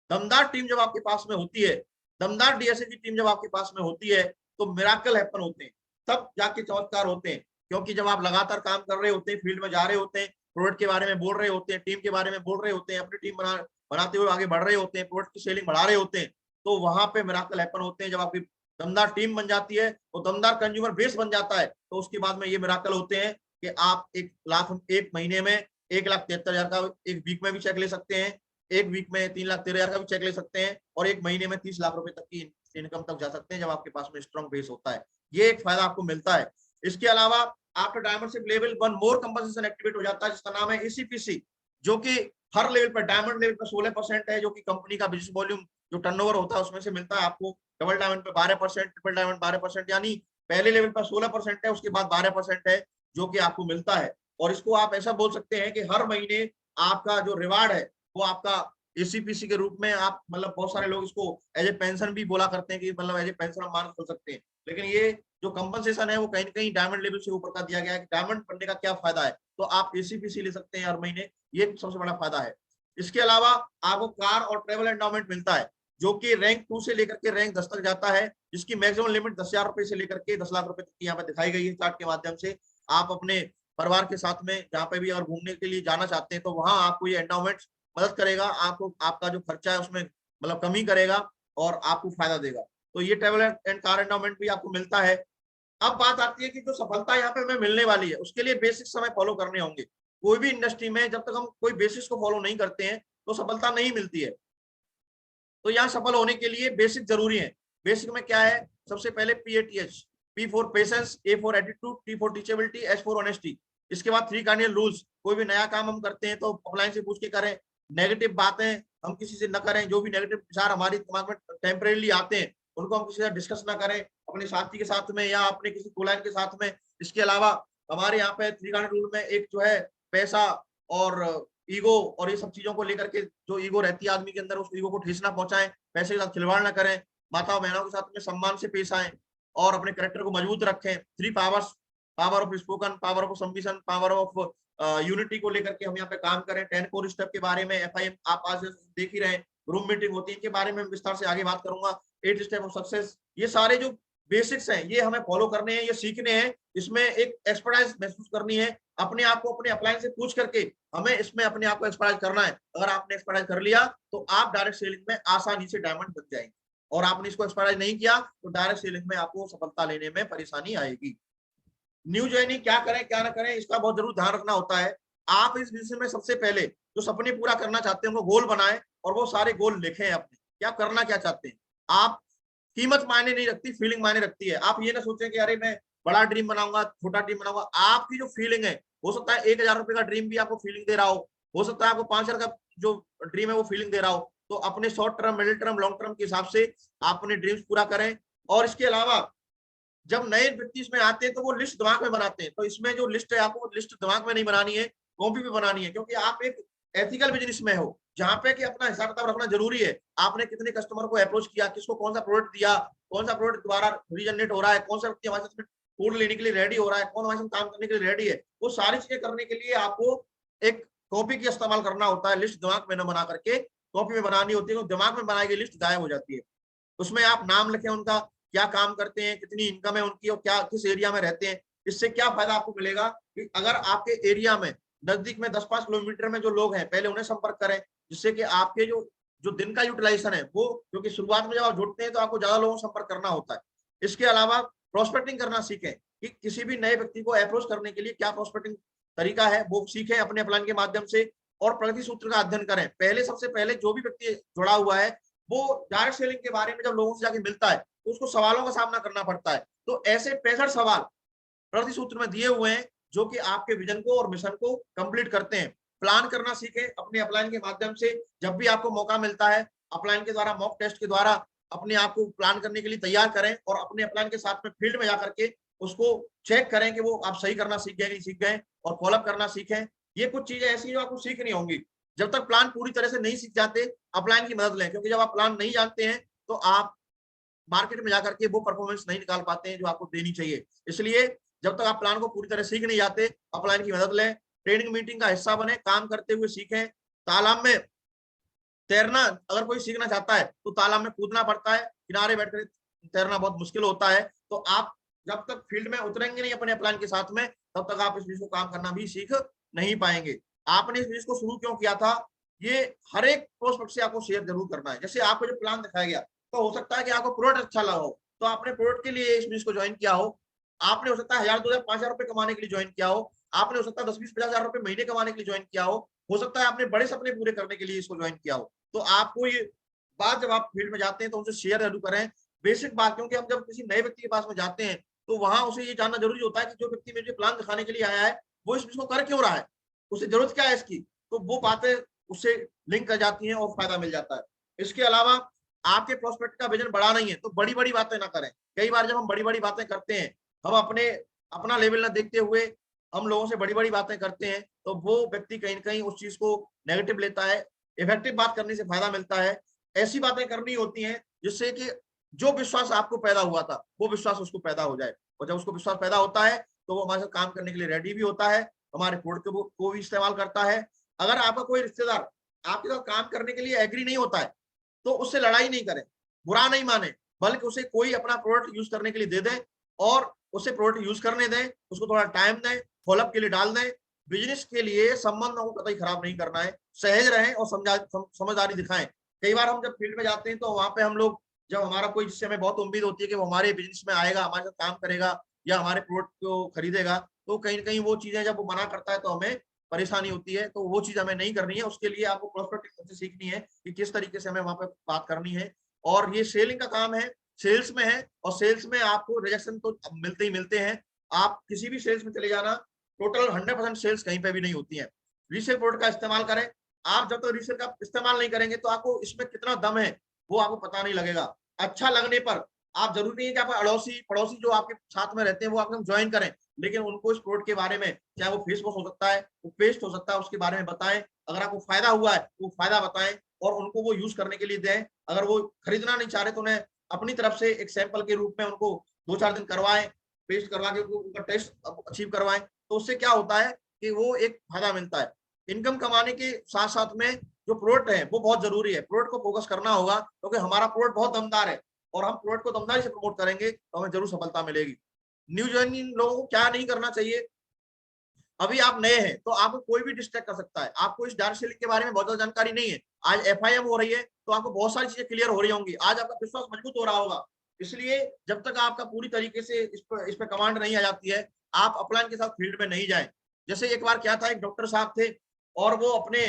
दमदार टीम जब आपके पास में होती है, दमदार डीएसए की टीम जब आपके पास में होती है, तो मिराकल हैपन होते हैं, तब जाके चमत्कार होते हैं। क्योंकि जब आप लगातार काम कर रहे होते हैं, फील्ड में जा रहे होते हैं, प्रोडक्ट के बारे में बोल रहे होते हैं, टीम के बारे में बोल रहे होते हैं, अपनी टीम बनाते हुए आगे बढ़ रहे होते हैं, प्रोडक्ट की सेलिंग बढ़ा रहे होते हैं, तो वहां पे मिराकल हैपन होते हैं। जब आपकी दमदार टीम बन जाती है तो दमदार कंज्यूमर बेस बन जाता है, तो उसके बाद में ये मिराकल होते हैं कि आप 1 महीने में 1,73,000 का एक वीक में भी चेक ले सकते हैं, एक वीक में 3,13,000 का भी चेक ले सकते हैं, और एक महीने में 30 लाख रुपए तक की इनकम तक जा सकते हैं जब आपके पास में स्ट्रॉन्ग बेस होता है। ये एक फायदा आपको मिलता है। इसके अलावा आफ्टर डायमंडशिप लेवल 1 मोर कंपनसेशन एक्टिवेट हो जाता है, जिसका नाम है एसीपीसी, जो कि हर लेवल पर, डायमंड लेवल पर 16% है, जो कि कंपनी का बिजनेस वॉल्यूम जो टर्नओवर होता है उसमें से मिलता है आपको। डबल डायमंड पे 12%, ट्रिपल डायमंड 12%, यानी पहले लेवल पर 16% है, उसके बाद 12% है जो कि आपको मिलता है। और इसको आप ऐसा बोल सकते हैं कि हर महीने आपका जो रिवार्ड है वो आपका एसीपीसी के रूप में, आप मतलब बहुत सारे लोग इसको एज ए पेंशन भी बोला करते हैं कि मतलब एज ए पेंशन हम मान खोल सकते हैं, लेकिन ये जो कंपनसेशन है वो कहीं ना कहीं डायमंड लेवल से ऊपर का दिया गया है कि डायमंड बनने का क्या फायदा है, तो आप एसीपीसी ले सकते हैं हर महीने, ये सबसे बड़ा फायदा है। इसके अलावा आपको कार और ट्रेवल एंडाउमेंट मिलता है, जो कि रैंक 2 से लेकर के रैंक 10 तक जाता है, जिसकी मैक्सिमम लिमिट 10,000 रुपए से लेकर के 10 लाख रुपए तक की यहाँ पे दिखाई गई है चार्ट के माध्यम से। आप अपने परिवार के साथ में जहाँ पे भी अगर घूमने के लिए जाना चाहते हैं तो वहां आपको ये एंडाउमेंट मदद करेगा, आपको आपका जो खर्चा है उसमें मतलब कमी करेगा और आपको फायदा देगा। तो ये ट्रेवल एंड कार एंडाउमेंट भी आपको मिलता है। अब बात आती है कि जो सफलता यहाँ पे हमें मिलने वाली है उसके लिए बेसिक्स हमें फॉलो करने होंगे। कोई भी इंडस्ट्री में जब तक हम कोई बेसिक्स को फॉलो नहीं करते हैं तो सफलता नहीं मिलती है। तो यहाँ सफल होने के लिए बेसिक जरूरी है। बेसिक में क्या है, सबसे पहले PATH, P for patience, A for attitude, T for teachability, S for honesty. इसके बाद 3 कार्डिनल रूल्स। कोई भी नया काम हम करते हैं तो ऑफलाइन से पूछ के करें, नेगेटिव बातें हम किसी से न करें, जो भी नेगेटिव विचार हमारे दिमाग में टेम्परेली आते हैं उनको हम किसी से डिस्कस ना करें, अपने साथी के साथ में या अपने किसी कोलाइन के साथ में। इसके अलावा हमारे यहाँ पे 3 कार्डिनल रूल में एक जो है पैसा और ईगो और ये सब चीजों को लेकर के, जो ईगो रहती है आदमी के अंदर, उस ईगो को ठेस ना पहुंचाएं, पैसे के साथ खिलवाड़ ना करें, माताओं बहनों के साथ में सम्मान से पेश आए और अपने कैरेक्टर को मजबूत रखें। 3 powers, power of spoken, power of submission, power of unity को लेकर के हम यहाँ पे काम करें। 10 कोर स्टेप के बारे में FIM आप आज देख ही रहे हैं, रूम मीटिंग होती है, इनके बारे में विस्तार से आगे बात करूंगा। 8 स्टेप ऑफ सक्सेस, ये सारे जो बेसिक्स हैं ये हमें फॉलो करने हैं, ये सीखने हैं, इसमें एक एक्सपर्टाइज महसूस करनी है। अपने आप को अपने अपलाइन से पूछ करके हमें इसमें अपने आप को एक्सपर्टाइज करना है। अगर आपने एक्सपर्टाइज कर लिया तो आप डायरेक्ट सेलिंग में आसानी से डायमंड बन जाएंगे, और आपने इसको एक्सपर्टाइज नहीं किया तो डायरेक्ट सेलिंग में आपको सफलता लेने में परेशानी आएगी। न्यू ज्वाइनिंग क्या करें क्या ना करें, इसका बहुत जरूर ध्यान रखना होता है। आप इस विषय में सबसे पहले जो सपने पूरा करना चाहते हैं वो गोल बनाएं, और वो सारे गोल लिखें अपने, क्या करना क्या चाहते हैं आप। कीमत मायने नहीं रखती, फीलिंग मायने रखती है। आप ये ना सोचें कि अरे मैं बड़ा ड्रीम बनाऊंगा, छोटा ड्रीम बनाऊंगा। आपकी जो फीलिंग है, हो सकता है 1000 रुपए का ड्रीम भी आपको फीलिंग दे रहा हो सकता है आपको 5000 का जो ड्रीम है वो फीलिंग दे रहा हो। तो अपने short term, middle term, long term के हिसाब से आप अपने ड्रीम्स पूरा करें। और इसके अलावा जब नए व्यक्ति इसमें आते हैं तो वो लिस्ट दिमाग में बनाते हैं, तो इसमें जो लिस्ट है आपको लिस्ट दिमाग में नहीं बनानी है, कॉपी पे बनानी है, क्योंकि आप एक एथिकल बिजनेस में हो जहाँ पे कि अपना हिसाब किताब रखना जरूरी है। आपने कितने कस्टमर को अप्रोच किया, किसको कौन सा प्रोडक्ट दिया, कौन सा प्रोडक्ट द्वारा रीजनरेट हो रहा है, कौन सा व्यक्ति हमारे साथ फूड लेने के लिए रेडी हो रहा है, कौन हमारे साथ काम करने के लिए रेडी है। वो सारी चीजें करने के लिए आपको एक कॉपी का इस्तेमाल करना होता है। लिस्ट दिमाग में न बना करके कॉपी में बनानी होती है, दिमाग में बनाई गई लिस्ट गायब हो जाती है। उसमें आप नाम लिखें उनका, क्या काम करते हैं, कितनी इनकम है उनकी, और क्या किस एरिया में रहते हैं। इससे क्या फायदा आपको मिलेगा कि अगर आपके एरिया में नजदीक में 10-5 किलोमीटर में जो लोग हैं पहले उन्हें संपर्क करें, जिससे कि आपके जो जो दिन का यूटिलाइजेशन है वो, क्योंकि शुरुआत में जब आप जुड़ते हैं तो आपको ज्यादा लोगों से संपर्क करना होता है। इसके अलावा प्रोस्पेक्टिंग करना सीखें कि किसी भी नए व्यक्ति को अप्रोच करने के लिए क्या प्रोस्पेक्टिंग तरीका है वो सीखें अपने प्लान के माध्यम से, और प्रगति सूत्र का अध्ययन करें। पहले सबसे पहले जो भी व्यक्ति जुड़ा हुआ है वो डायरेक्ट सेलिंग के बारे में जब लोगों से जाके मिलता है तो उसको सवालों का सामना करना पड़ता है। तो ऐसे 65 सवाल प्रगति सूत्र में दिए हुए हैं जो कि आपके विजन को और मिशन को कंप्लीट करते हैं। प्लान करना सीखें अपने अपलाइन के माध्यम से। जब भी आपको मौका मिलता है अपलाइन के द्वारा, मॉक टेस्ट के द्वारा अपने आप को प्लान करने के लिए तैयार करें, और अपने अपलाइन के साथ में फील्ड में जाकर के उसको चेक करें कि वो आप सही करना सीख गए नहीं सीख गए, और फॉलोअप करना सीखें। ये कुछ चीजें ऐसी जो आपको सीखनी होंगी। जब तक प्लान पूरी तरह से नहीं सीख जाते अपलाइन की मदद लें, क्योंकि जब आप प्लान नहीं जानते हैं तो आप मार्केट में जाकर के वो परफॉर्मेंस नहीं निकाल पाते हैं जो आपको देनी चाहिए। इसलिए जब तक आप प्लान को पूरी तरह सीख नहीं जाते अपलाइन की मदद लें। ट्रेनिंग मीटिंग का हिस्सा बने, काम करते हुए सीखें। तालाब में तैरना अगर कोई सीखना चाहता है तो तालाब में कूदना पड़ता है, किनारे बैठकर तैरना बहुत मुश्किल होता है। तो आप जब तक फील्ड में उतरेंगे नहीं अपने प्लान के साथ में, तब तक आप इस चीज को काम करना भी सीख नहीं पाएंगे। आपने इस चीज को शुरू क्यों किया था, ये हर एक प्रोस्पेक्ट से आपको शेयर जरूर करना है। जैसे आपको जो प्लान दिखाया गया, तो हो सकता है कि आपको प्रोडक्ट अच्छा लगा हो तो आपने प्रोडक्ट के लिए इस चीज को ज्वाइन किया हो। आपने हो सकता है 1000, 2000, 5000 रुपए कमाने के लिए ज्वाइन किया हो। आपने हो सकता है 10, 20, 50 हजार रुपए महीने कमाने के लिए ज्वाइन किया हो सकता है आपने बड़े सपने पूरे करने के लिए इसको ज्वाइन किया हो। तो आपको ये बात जब आप फील्ड में जाते हैं तो उनसे शेयर जरूर करें, बेसिक बात। क्योंकि हम जब किसी नए व्यक्ति के पास में जाते हैं तो वहां उसे ये जानना जरूरी होता है कि जो व्यक्ति मुझे प्लान दिखाने के लिए आया है वो इस चीज को कर क्यों रहा है, उसे जरूरत क्या है इसकी। तो वो बातें उससे लिंक कर जाती हैं और फायदा मिल जाता है। इसके अलावा आपके प्रोस्पेक्ट का विजन बड़ा नहीं है तो बड़ी बड़ी बातें ना करें। कई बार जब हम बड़ी बड़ी बातें करते हैं, हम अपना लेवल ना देखते हुए हम लोगों से बड़ी बड़ी बातें करते हैं, तो वो व्यक्ति कहीं ना कहीं उस चीज को नेगेटिव लेता है। इफेक्टिव बात करने से फायदा मिलता है। ऐसी बातें करनी होती हैं जिससे कि जो विश्वास आपको पैदा हुआ था वो विश्वास उसको पैदा हो जाए, और जब उसको विश्वास पैदा होता है तो वो हमारे साथ काम करने के लिए रेडी भी होता है, हमारे प्रोडक्ट को भी इस्तेमाल करता है। अगर आपका कोई रिश्तेदार आपके साथ काम करने के लिए एग्री नहीं होता है तो उससे लड़ाई नहीं करें, बुरा नहीं माने, बल्कि उसे कोई अपना प्रोडक्ट यूज करने के लिए दे दें और उसे प्रोडक्ट यूज करने दें, उसको थोड़ा टाइम दें, फॉलोअप के लिए डाल दें। बिजनेस के लिए संबंधों को कतई खराब नहीं करना है, सहज रहें और समझदारी दिखाएं। कई बार हम जब फील्ड में जाते हैं तो वहां पे हम लोग, जब हमारा कोई, जिससे हमें बहुत उम्मीद होती है कि वो हमारे बिजनेस में आएगा, हमारे साथ काम करेगा या हमारे प्रोडक्ट को खरीदेगा, तो कहीं ना कहीं वो चीजें जब वो मना करता है तो हमें परेशानी होती है। तो वो चीज हमें नहीं करनी है। उसके लिए आपको प्रोस्पेक्टिव से सीखनी है कि किस तरीके से हमें वहां पे बात करनी है। और ये सेलिंग का काम है, सेल्स में है, और सेल्स में आपको रिजेक्शन तो मिलते ही मिलते हैं। आप किसी भी सेल्स में चले जाना, टोटल 100% सेल्स कहीं पे भी नहीं होती है। रीसेल प्रोडक्ट का इस्तेमाल करें। आप जब तक रीसेल का इस्तेमाल नहीं करेंगे तो आपको इसमें कितना दम है वो आपको पता नहीं लगेगा। अच्छा लगने पर आप जरूरी नहीं है कि आप अड़ोसी पड़ोसी जो आपके साथ में रहते हैं वो आपको ज्वाइन करें, लेकिन उनको इस प्रोडक्ट के बारे में, चाहे वो फेस वॉश हो सकता है, वो पेस्ट हो सकता है, उसके बारे में बताएं। अगर आपको फायदा हुआ है तो वो फायदा बताएं और उनको वो यूज करने के लिए दें। अगर वो खरीदना नहीं चाह रहे तो उन्हें अपनी तरफ से एक सैंपल के रूप में उनको 2-4 दिन करवाएं, पेस्ट करवा के उनका टेस्ट अचीव करवाएं। तो उससे क्या होता है कि वो एक फायदा मिलता है। इनकम कमाने के साथ साथ में जो प्रोडक्ट है वो बहुत जरूरी है, प्रोडक्ट को फोकस करना होगा, क्योंकि हमारा प्रोडक्ट बहुत दमदार है और हम प्रोडक्ट को दमदारी से प्रमोट करेंगे तो हमें जरूर सफलता मिलेगी। न्यू ज्वाइनिंग लोगों को क्या नहीं करना चाहिए, अभी आप नए हैं तो आपको कोई भी डिस्ट्रैक्ट कर सकता है। आपको इस डायरेक्ट सेलिंग के बारे में बहुत ज्यादा जानकारी नहीं है, आज एफआईएम हो रही है तो आपको बहुत सारी चीजें क्लियर हो रही होंगी, आज आपका विश्वास मजबूत हो रहा होगा। इसलिए जब तक आपका पूरी तरीके से इस पर कमांड नहीं आ जाती है, आप अपलाइन के साथ फील्ड में नहीं जाए। जैसे एक बार क्या था, एक डॉक्टर साहब थे और वो अपने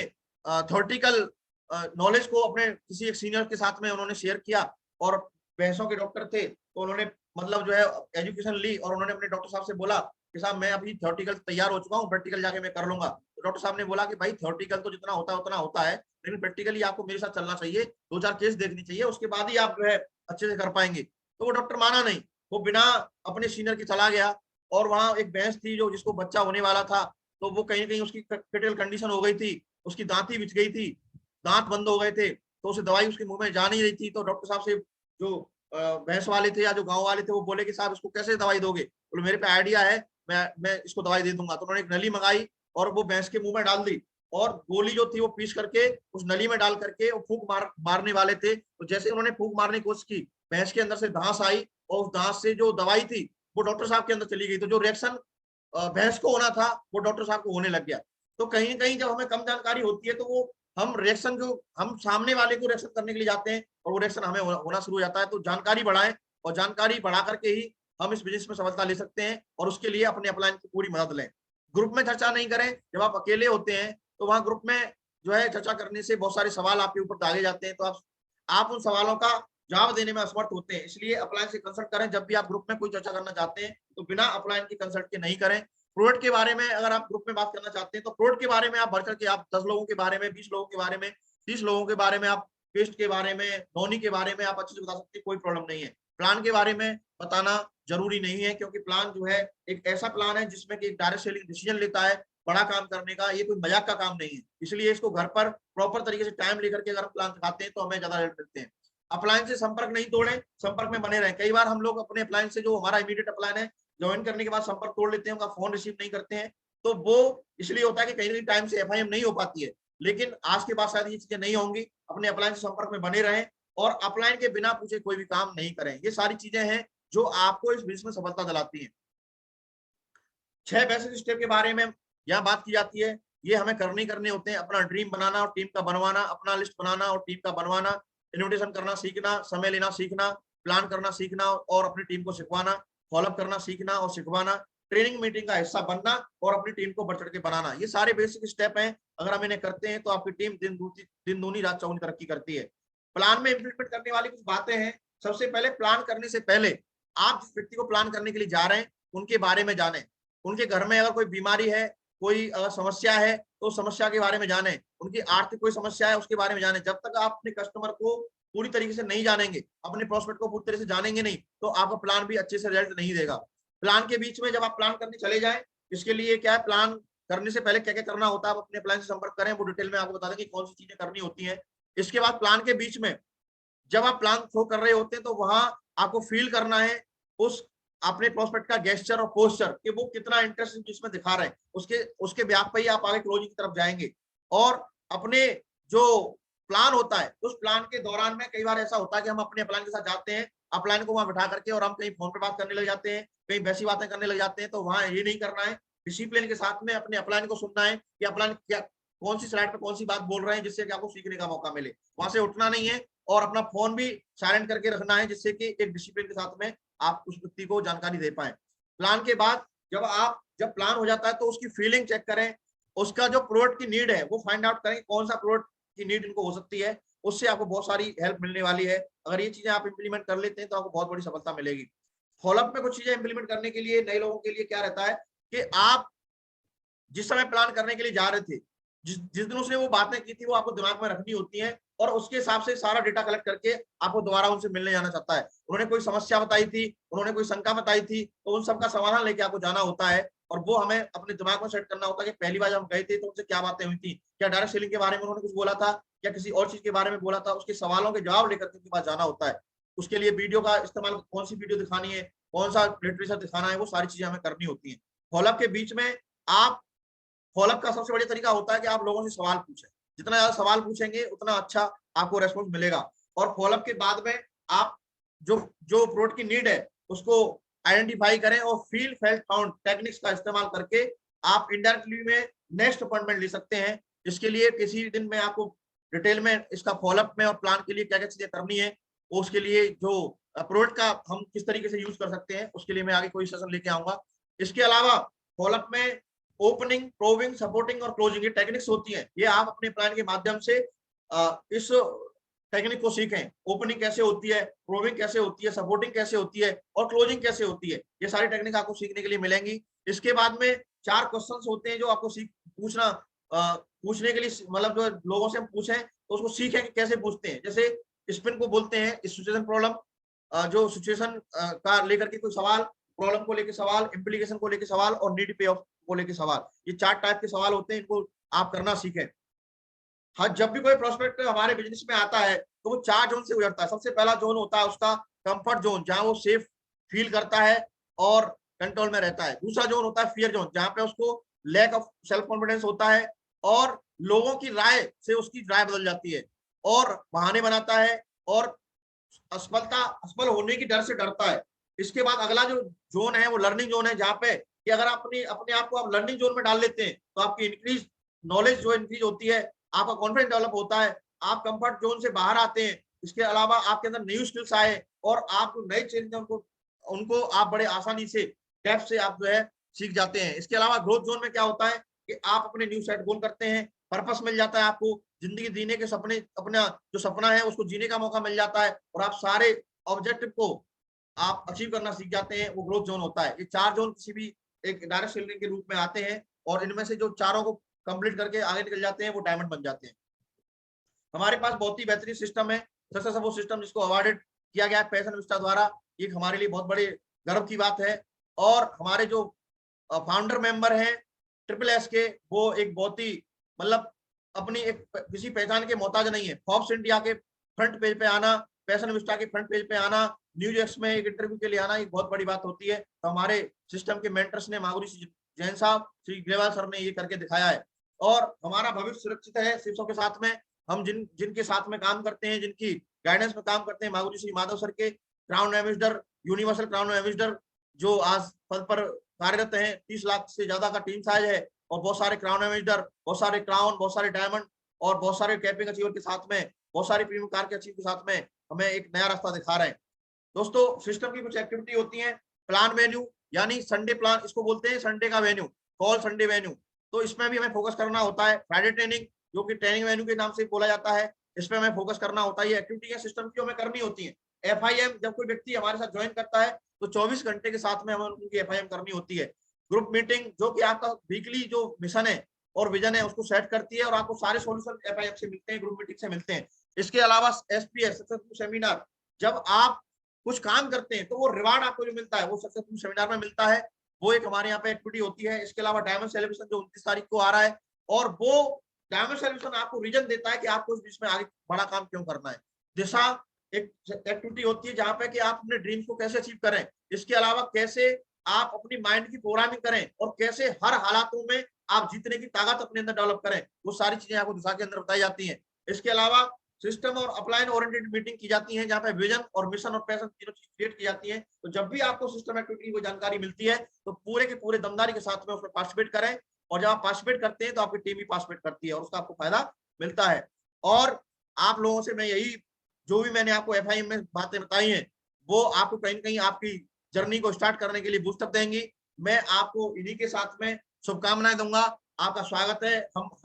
थ्योरेटिकल नॉलेज को अपने किसी एक सीनियर के साथ में उन्होंने शेयर किया, और भैंसों के डॉक्टर थे तो उन्होंने मतलब जो है एजुकेशन ली और उन्होंने अपने डॉक्टर साहब से बोला कि साहब मैं अभी थ्योरेटिकल तैयार हो चुका हूँ, प्रैक्टिकल जाके मैं कर लूंगा। तो डॉक्टर साहब ने बोला कि भाई थ्योरेटिकल तो जितना होता है उतना होता है, लेकिन प्रैक्टिकली आपको मेरे साथ चलना चाहिए, 2-4 केस देखनी चाहिए, उसके बाद ही आप जो है अच्छे से कर पाएंगे। तो वो डॉक्टर माना नहीं, वो बिना अपने सीनियर के चला गया और वहाँ एक भैंस थी जो जिसको बच्चा होने वाला था, तो वो कहीं कहीं उसकी क्रिटिकल कंडीशन हो गई थी, उसकी दांती बिछ गई थी, दांत बंद हो गए थे, तो उसे दवाई उसके मुंह में जा नहीं रही थी। तो डॉक्टर साहब से जो भैंस वाले थे या जो गांव वाले थे वो बोले कि साहब इसको कैसे दवाई दोगे, बोले मेरे पे आइडिया है, मैं इसको दवाई दे दूंगा। तो उन्होंने एक नली मंगाई और वो भैंस के मुंह में डाल दी और गोली जो थी वो पीस करके उस नली में डाल करके वो फूंक मारने वाले थे। तो जैसे उन्होंने फूंक मारने की कोशिश की, भैंस के अंदर से धांस आई और उस धांस से जो दवाई थी वो डॉक्टर साहब के अंदर चली गई। तो जो रिएक्शन भैंस को होना था वो डॉक्टर साहब को होने लग गया। तो कहीं ना कहीं जब हमें कम जानकारी होती है तो वो हम रिएक्शन जो हम सामने वाले को रिएक्शन करने के लिए जाते हैं और वो रिएक्शन हमें होना शुरू हो जाता है। तो जानकारी बढ़ाएं और जानकारी बढ़ा करके ही हम इस बिजनेस में सफलता ले सकते हैं और उसके लिए अपने अपलाइन की पूरी मदद लें। ग्रुप में चर्चा नहीं करें, जब आप अकेले होते हैं तो वहां ग्रुप में जो है चर्चा करने से बहुत सारे सवाल आपके ऊपर दागे जाते हैं, तो आप उन सवालों का जवाब देने में असमर्थ होते हैं। इसलिए अपलाइन से कंसल्ट करें, जब भी आप ग्रुप में कोई चर्चा करना चाहते हैं तो बिना अपलाइन की कंसल्ट के नहीं करें। प्रोडक्ट के बारे में अगर आप ग्रुप में बात करना चाहते हैं तो प्रोडक्ट के बारे में आप बढ़ करके आप 10 लोगों के बारे में, 20 लोगों के बारे में, 30 लोगों के बारे में, आप पेस्ट के बारे में, नोनी के बारे में आप अच्छे से बता सकते हैं, कोई प्रॉब्लम नहीं है। प्लान के बारे में बताना जरूरी नहीं है, क्योंकि प्लान जो है एक ऐसा प्लान है जिसमें कि एक डायरेक्ट सेलिंग डिसीजन लेता है बड़ा काम करने का, ये कोई मजाक का काम नहीं है। इसलिए इसको घर पर प्रॉपर तरीके से टाइम लेकर के अगर हम प्लान सिखाते हैं तो हमें ज्यादा हेल्प मिलते हैं। अपलाइन से संपर्क नहीं तोड़ें, संपर्क में बने रहें। कई बार हम लोग अपने अपलाइन से जो हमारा इमीडिएट अपलाइन है ज्वाइन करने के बाद संपर्क तोड़ लेते हैं, उनका फोन रिसीव नहीं करते हैं, तो वो इसलिए होता है कि कहीं ना कहीं टाइम से एफआईएम नहीं हो पाती है। लेकिन आज के बाद शायद ये चीजें नहीं होंगी। अपने अपलाइन से संपर्क में बने रहें और अपलाइन के बिना पूछे कोई भी काम नहीं करें। ये सारी चीजें हैं जो आपको इस बिजनेस में सफलता दिलाती है। 6 बेसिक स्टेप के बारे में यहाँ बात की जाती है, ये हमें करने होते हैं। अपना ड्रीम बनाना और टीम का बनवाना, अपना लिस्ट बनाना और टीम का बनवाना, इन्विटेशन करना सीखना, समय लेना सीखना, प्लान करना सीखना और अपनी टीम को सिखवाना, फॉलोअप करना सीखना और सिखवाना, ट्रेनिंग मीटिंग का हिस्सा बनना और अपनी टीम को बढ़ चढ़ के बनाना। ये सारे बेसिक स्टेप हैं, अगर हम इन्हें करते हैं तो आपकी टीम दिन दूनी रात चौगुनी तरक्की करती है। प्लान में इंप्लीमेंट करने वाली कुछ बातें हैं। सबसे पहले, प्लान करने से पहले आप जिस व्यक्ति को प्लान करने के लिए जा रहे हैं उनके बारे में जानें। उनके घर में अगर कोई बीमारी है, कोई अगर समस्या है तो समस्या के बारे में जानें। उनकी आर्थिक कोई समस्या है उसके बारे में जानें। जब तक आप अपने कस्टमर को पूरी तरीके से नहीं जानेंगे, अपने प्रोस्पेक्ट को पूरी तरह से जानेंगे नहीं, तो आपका प्लान भी अच्छे से रिजल्ट नहीं देगा। प्लान के बीच में जब आप प्लान करने चले जाएं, इसके लिए क्या है, प्लान करने से पहले क्या क्या करना होता है, आप अपने प्लान से संपर्क करें, वो डिटेल में आपको बता देंगे कौन सी चीजें करनी होती है। इसके बाद प्लान के बीच में जब आप प्लान थ्रो कर रहे होते हैं तो वहां आपको फील करना है उस अपने प्रोस्पेक्ट का गेस्चर और पोस्चर कि वो कितना इंटरेस्ट इसमें दिखा रहे हैं, उसके ब्याह पर ही आप आगे क्लोजिंग की तरफ जाएंगे। और अपने जो प्लान होता है उस प्लान के दौरान में कई बार ऐसा होता है कि हम अपने प्लान के साथ जाते हैं, अपलाइन को वहां बिठा करके और हम कहीं फोन पे बात करने लग जाते हैं, कहीं वैसी बातें करने लग जाते हैं। तो वहां ये नहीं करना है, डिसिप्लिन के साथ में अपने अपलाइन को सुनना है कि अपलाइन क्या कौन सी स्लाइड पे कौन सी बात बोल रहे हैं जिससे कि आपको सीखने का मौका मिले। वहां से उठना नहीं है और अपना फोन भी साइलेंट करके रखना है, जिससे कि एक डिसिप्लिन के साथ में आप उस व्यक्ति को जानकारी दे पाए। प्लान के बाद जब प्लान हो जाता है तो उसकी फीलिंग चेक करें, उसका जो प्रोडक्ट की नीड है वो फाइंड आउट करें कौन सा प्रोडक्ट की नीड इनको हो सकती है, उससे आपको बहुत सारी हेल्प मिलने वाली है। अगर ये चीजें आप इंप्लीमेंट कर लेते हैं तो आपको बहुत बड़ी सफलता मिलेगी। फॉलोअप में कुछ चीजें इंप्लीमेंट करने के लिए नए लोगों के लिए क्या रहता है कि आप जिस समय प्लान करने के लिए जा रहे थे, जिस जिस दिन उसने वो बातें की थी वो आपको दिमाग में रखनी होती है और उसके हिसाब से सारा डेटा कलेक्ट करके आपको दोबारा उनसे मिलने जाना चाहता है। उन्होंने कोई समस्या बताई थी, उन्होंने कोई शंका बताई थी, तो उन सबका समाधान लेके आपको जाना होता है और वो हमें अपने दिमाग में सेट करना होता है कि पहली बार जब हम गए थे तो उनसे क्या बातें हुई थी, क्या डायरेक्ट सेलिंग के बारे में उन्होंने कुछ बोला था या किसी और चीज के बारे में बोला था, उसके सवालों के जवाब लेकर के उनके पास जाना होता है। उसके लिए वीडियो का इस्तेमाल, कौन सी वीडियो दिखानी है, कौन सा लिटरेचर दिखाना है, वो सारी चीजें हमें करनी होती है। फॉलोअप के बीच में आप फॉलोअप का सबसे बढ़िया तरीका होता है कि आप लोगों से सवाल पूछें। जितना ज्यादा सवाल पूछेंगे उतना अच्छा आपको रेस्पॉन्स मिलेगा। और फॉलोअप के बाद में आप जो जो प्रोडक्ट की नीड है उसको आइडेंटिफाई करें और फील फेल्ट फाउंड टेक्निक्स का इस्तेमाल करके आप इनडायरेक्टली में नेक्स्ट अपॉइंटमेंट ले सकते हैं। इसके लिए किसी दिन में आपको डिटेल में इसका फॉलोअप में और प्लान के लिए क्या क्या चीजें करनी है, उसके लिए जो प्रोडक्ट का हम किस तरीके से यूज कर सकते हैं, उसके लिए मैं आगे कोई सेशन लेके आऊंगा। इसके अलावा फॉलोअप में ओपनिंग, प्रोविंग, सपोर्टिंग और क्लोजिंग ये टेक्निक्स होती हैं। ये आप अपने प्लान के माध्यम से इस टेक्निक को सीखें। ओपनिंग कैसे होती है, प्रोविंग कैसे होती है, सपोर्टिंग कैसे होती है और क्लोजिंग कैसे होती है, ये सारी टेक्निक आपको सीखने के लिए मिलेंगी। इसके बाद में 4 क्वेश्चंस होते हैं जो आपको पूछना पूछने के लिए, मतलब जो लोगों से हम पूछें तो उसको सीखें कि कैसे पूछते हैं। जैसे स्पिन को बोलते हैं सिचुएशन प्रॉब्लम, जो सिचुएशन का लेकर के कोई सवाल, प्रॉब्लम को लेकर सवाल, इम्प्लीकेशन को लेकर सवाल और नीड पे ऑफ को लेकर सवाल, ये 4 टाइप के सवाल होते हैं, इनको आप करना सीखें। हाँ, जब भी कोई प्रोस्पेक्ट हमारे बिजनेस में आता है तो वो 4 जोन से गुजरता है। सबसे पहला जोन होता है उसका कंफर्ट जोन, जहां वो सेफ फील करता है और कंट्रोल में रहता है। दूसरा जोन होता है फियर जोन, जहां पे उसको लैक ऑफ सेल्फ कॉन्फिडेंस होता है और लोगों की राय से उसकी राय बदल जाती है और बहाने बनाता है और असफल होने की डर से डरता है। इसके बाद अगला जो जोन है वो लर्निंग जोन है, जहां पे कि अगर आप अपने आप को आप लर्निंग जोन में डाल लेते हैं तो आपकी इंक्रीज नॉलेज जो इंक्रीज होती है, आपका कॉन्फिडेंस डेवलप होता है, आप कंफर्ट जोन से बाहर आते हैं। इसके अलावा आपके अंदर न्यू स्किल्स आए और आप जो नए चेंज उनको उनको आप बड़े आसानी से डेप्थ से आप जो है सीख जाते हैं। इसके अलावा ग्रोथ जोन में क्या होता है कि आप अपने न्यू सेट गोल करते हैं, पर्पस मिल जाता है आपको, जिंदगी जीने के सपने, अपना जो सपना है उसको जीने का मौका मिल जाता है और आप सारे ऑब्जेक्टिव को आप अचीव करना सीख जाते हैं, वो ग्रोथ जोन होता है। ये 4 जोन किसी भी एक डायरेक्ट सेलिंग के रूप में आते हैं और इनमें से जो चारों को कंप्लीट करके आगे निकल जाते हैं वो डायमंड बन जाते हैं। हमारे पास बहुत ही बेहतरीन सिस्टम है, सक्सेस वो सिस्टम जिसको अवार्डेड किया गया है पैशन विस्टा द्वारा। ये हमारे लिए बहुत बड़े गर्व की बात है। और हमारे जो फाउंडर मेंबर हैं ट्रिपल एस के, वो एक बहुत ही मतलब अपनी एक किसी पहचान के मोहताज नहीं है। फॉर्ब्स इंडिया के फ्रंट पेज पे आना, पैशन विस्टा के फ्रंट पेज पे आना, न्यूज एक्स में एक इंटरव्यू के लिए आना, एक बहुत बड़ी बात होती है। तो हमारे सिस्टम के मेंटर्स ने, माधुरी जैन साहब, श्री ग्रेवाल सर ने ये करके दिखाया है और हमारा भविष्य सुरक्षित है शिवसों के साथ में। हम जिनके साथ में काम करते हैं, जिनकी गाइडेंस में काम करते हैं, माधुरी श्री माधव सर के crown ambassador, universal crown ambassador जो आज पद पर कार्यरत हैं, 30 लाख से ज्यादा का टीम साइज है और बहुत सारे क्राउन एम्बेसडर, बहुत सारे क्राउन, बहुत सारे डायमंड और बहुत सारे कैपिंग अचीवर के साथ में, बहुत सारी प्रीमियम कार के अचीव के साथ में हमें एक नया रास्ता दिखा रहे हैं। दोस्तों, सिस्टम की कुछ एक्टिविटी होती है। प्लान वेन्यू यानी संडे प्लान, इसको बोलते हैं संडे का वेन्यू, कॉल संडे वेन्यू। तो इसमें भी हमें फोकस करना होता है। फ्राइडे ट्रेनिंग, जो कि ट्रेनिंग वेन्यू के नाम से बोला जाता है, इसमें हमें फोकस करना होता है। ये एक्टिविटी है सिस्टम की हमें करनी होती है। FIM, जब कोई व्यक्ति हमारे साथ ज्वाइन करता है तो 24 घंटे के साथ में हमें उनकी FIM करनी होती है। ग्रुप मीटिंग, जो कि आपका वीकली जो मिशन है और विजन है उसको सेट करती है और आपको सारे सॉल्यूशन FIM से मिलते हैं, ग्रुप मीटिंग से मिलते हैं। इसके अलावा SPS सक्सेसफुल सेमिनार, जब आप कुछ काम करते हैं तो वो रिवार्ड आपको जो मिलता है वो सक्सेसफुल सेमिनार में मिलता है, वो एक हमारे यहाँ पे एक्टिविटी होती है। इसके अलावा डायमंड सेलिब्रेशन जो 29 तारीख को आ रहा है, और वो डायमंड सेलिब्रेशन आपको रीजन देता है कि आपको इस बीच में आगे बड़ा काम क्यों करना है। दिशा एक एक्टिविटी होती है जहां पे कि आप अपने ड्रीम्स को कैसे अचीव करें। इसके अलावा कैसे आप अपनी माइंड की प्रोग्रामिंग करें और कैसे हर हालातों में आप जीतने की ताकत अपने अंदर डेवलप करें, वो सारी चीजें आपको दिशा के अंदर बताई जाती हैं। इसके अलावा सिस्टम और अपलाइन ओरिएंटेड मीटिंग की जाती है, जहां पे विजन और मिशन और पैशन तीनों चीज क्रिएट की जाती है। तो जब भी आपको सिस्टम एक्टिविटी की जानकारी मिलती है तो पूरे के पूरे दमदारी के साथ में उसमें पार्टिसिपेट करें, और जब आप पार्टिसिपेट करते हैं तो आपकी टीम भी पार्टिसिपेट करती है और उसका आपको फायदा मिलता है। और आप लोगों से मैं यही, जो भी मैंने आपको FIM में बातें बताई हैं, वो आपको कहीं ना कहीं आपकी जर्नी को स्टार्ट करने के लिए बूस्टअप देंगी। मैं आपको इन्हीं के साथ में शुभकामनाएं दूंगा। आपका स्वागत है।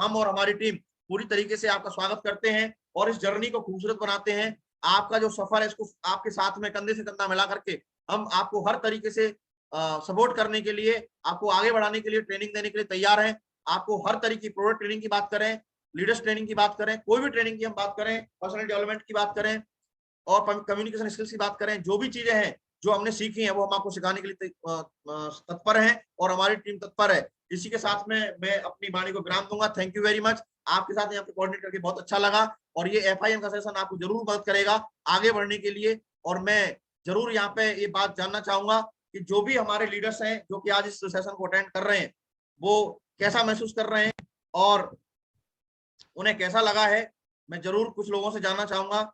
हम और हमारी टीम पूरी तरीके से आपका स्वागत करते हैं और इस जर्नी को खूबसूरत बनाते हैं। आपका जो सफर है इसको आपके साथ में कंधे से कंधा मिला करके हम आपको हर तरीके से सपोर्ट करने के लिए, आपको आगे बढ़ाने के लिए, ट्रेनिंग देने के लिए तैयार हैं। आपको हर तरीके की प्रोडक्ट ट्रेनिंग की बात करें, लीडर्स ट्रेनिंग की बात करें, कोई भी ट्रेनिंग की हम बात करें, पर्सनल डेवलपमेंट की बात करें और कम्युनिकेशन स्किल्स की बात करें, जो भी चीजें हैं जो हमने सीखी हैं वो हम आपको सिखाने के लिए तत्पर हैं और हमारी टीम तत्पर है। इसी के साथ में मैं अपनी वाणी को विराम दूंगा। Thank you very much. आपके साथ यहाँ पे कोऑर्डिनेट करके बहुत अच्छा लगा और ये FIM का सेशन आपको जरूर मदद करेगा आगे बढ़ने के लिए। और मैं जरूर यहाँ पे ये बात जानना चाहूंगा कि जो भी हमारे लीडर्स हैं जो कि आज इस सेशन को अटेंड कर रहे हैं वो कैसा महसूस कर रहे हैं और उन्हें कैसा लगा है। मैं जरूर कुछ लोगों से जानना चाहूंगा।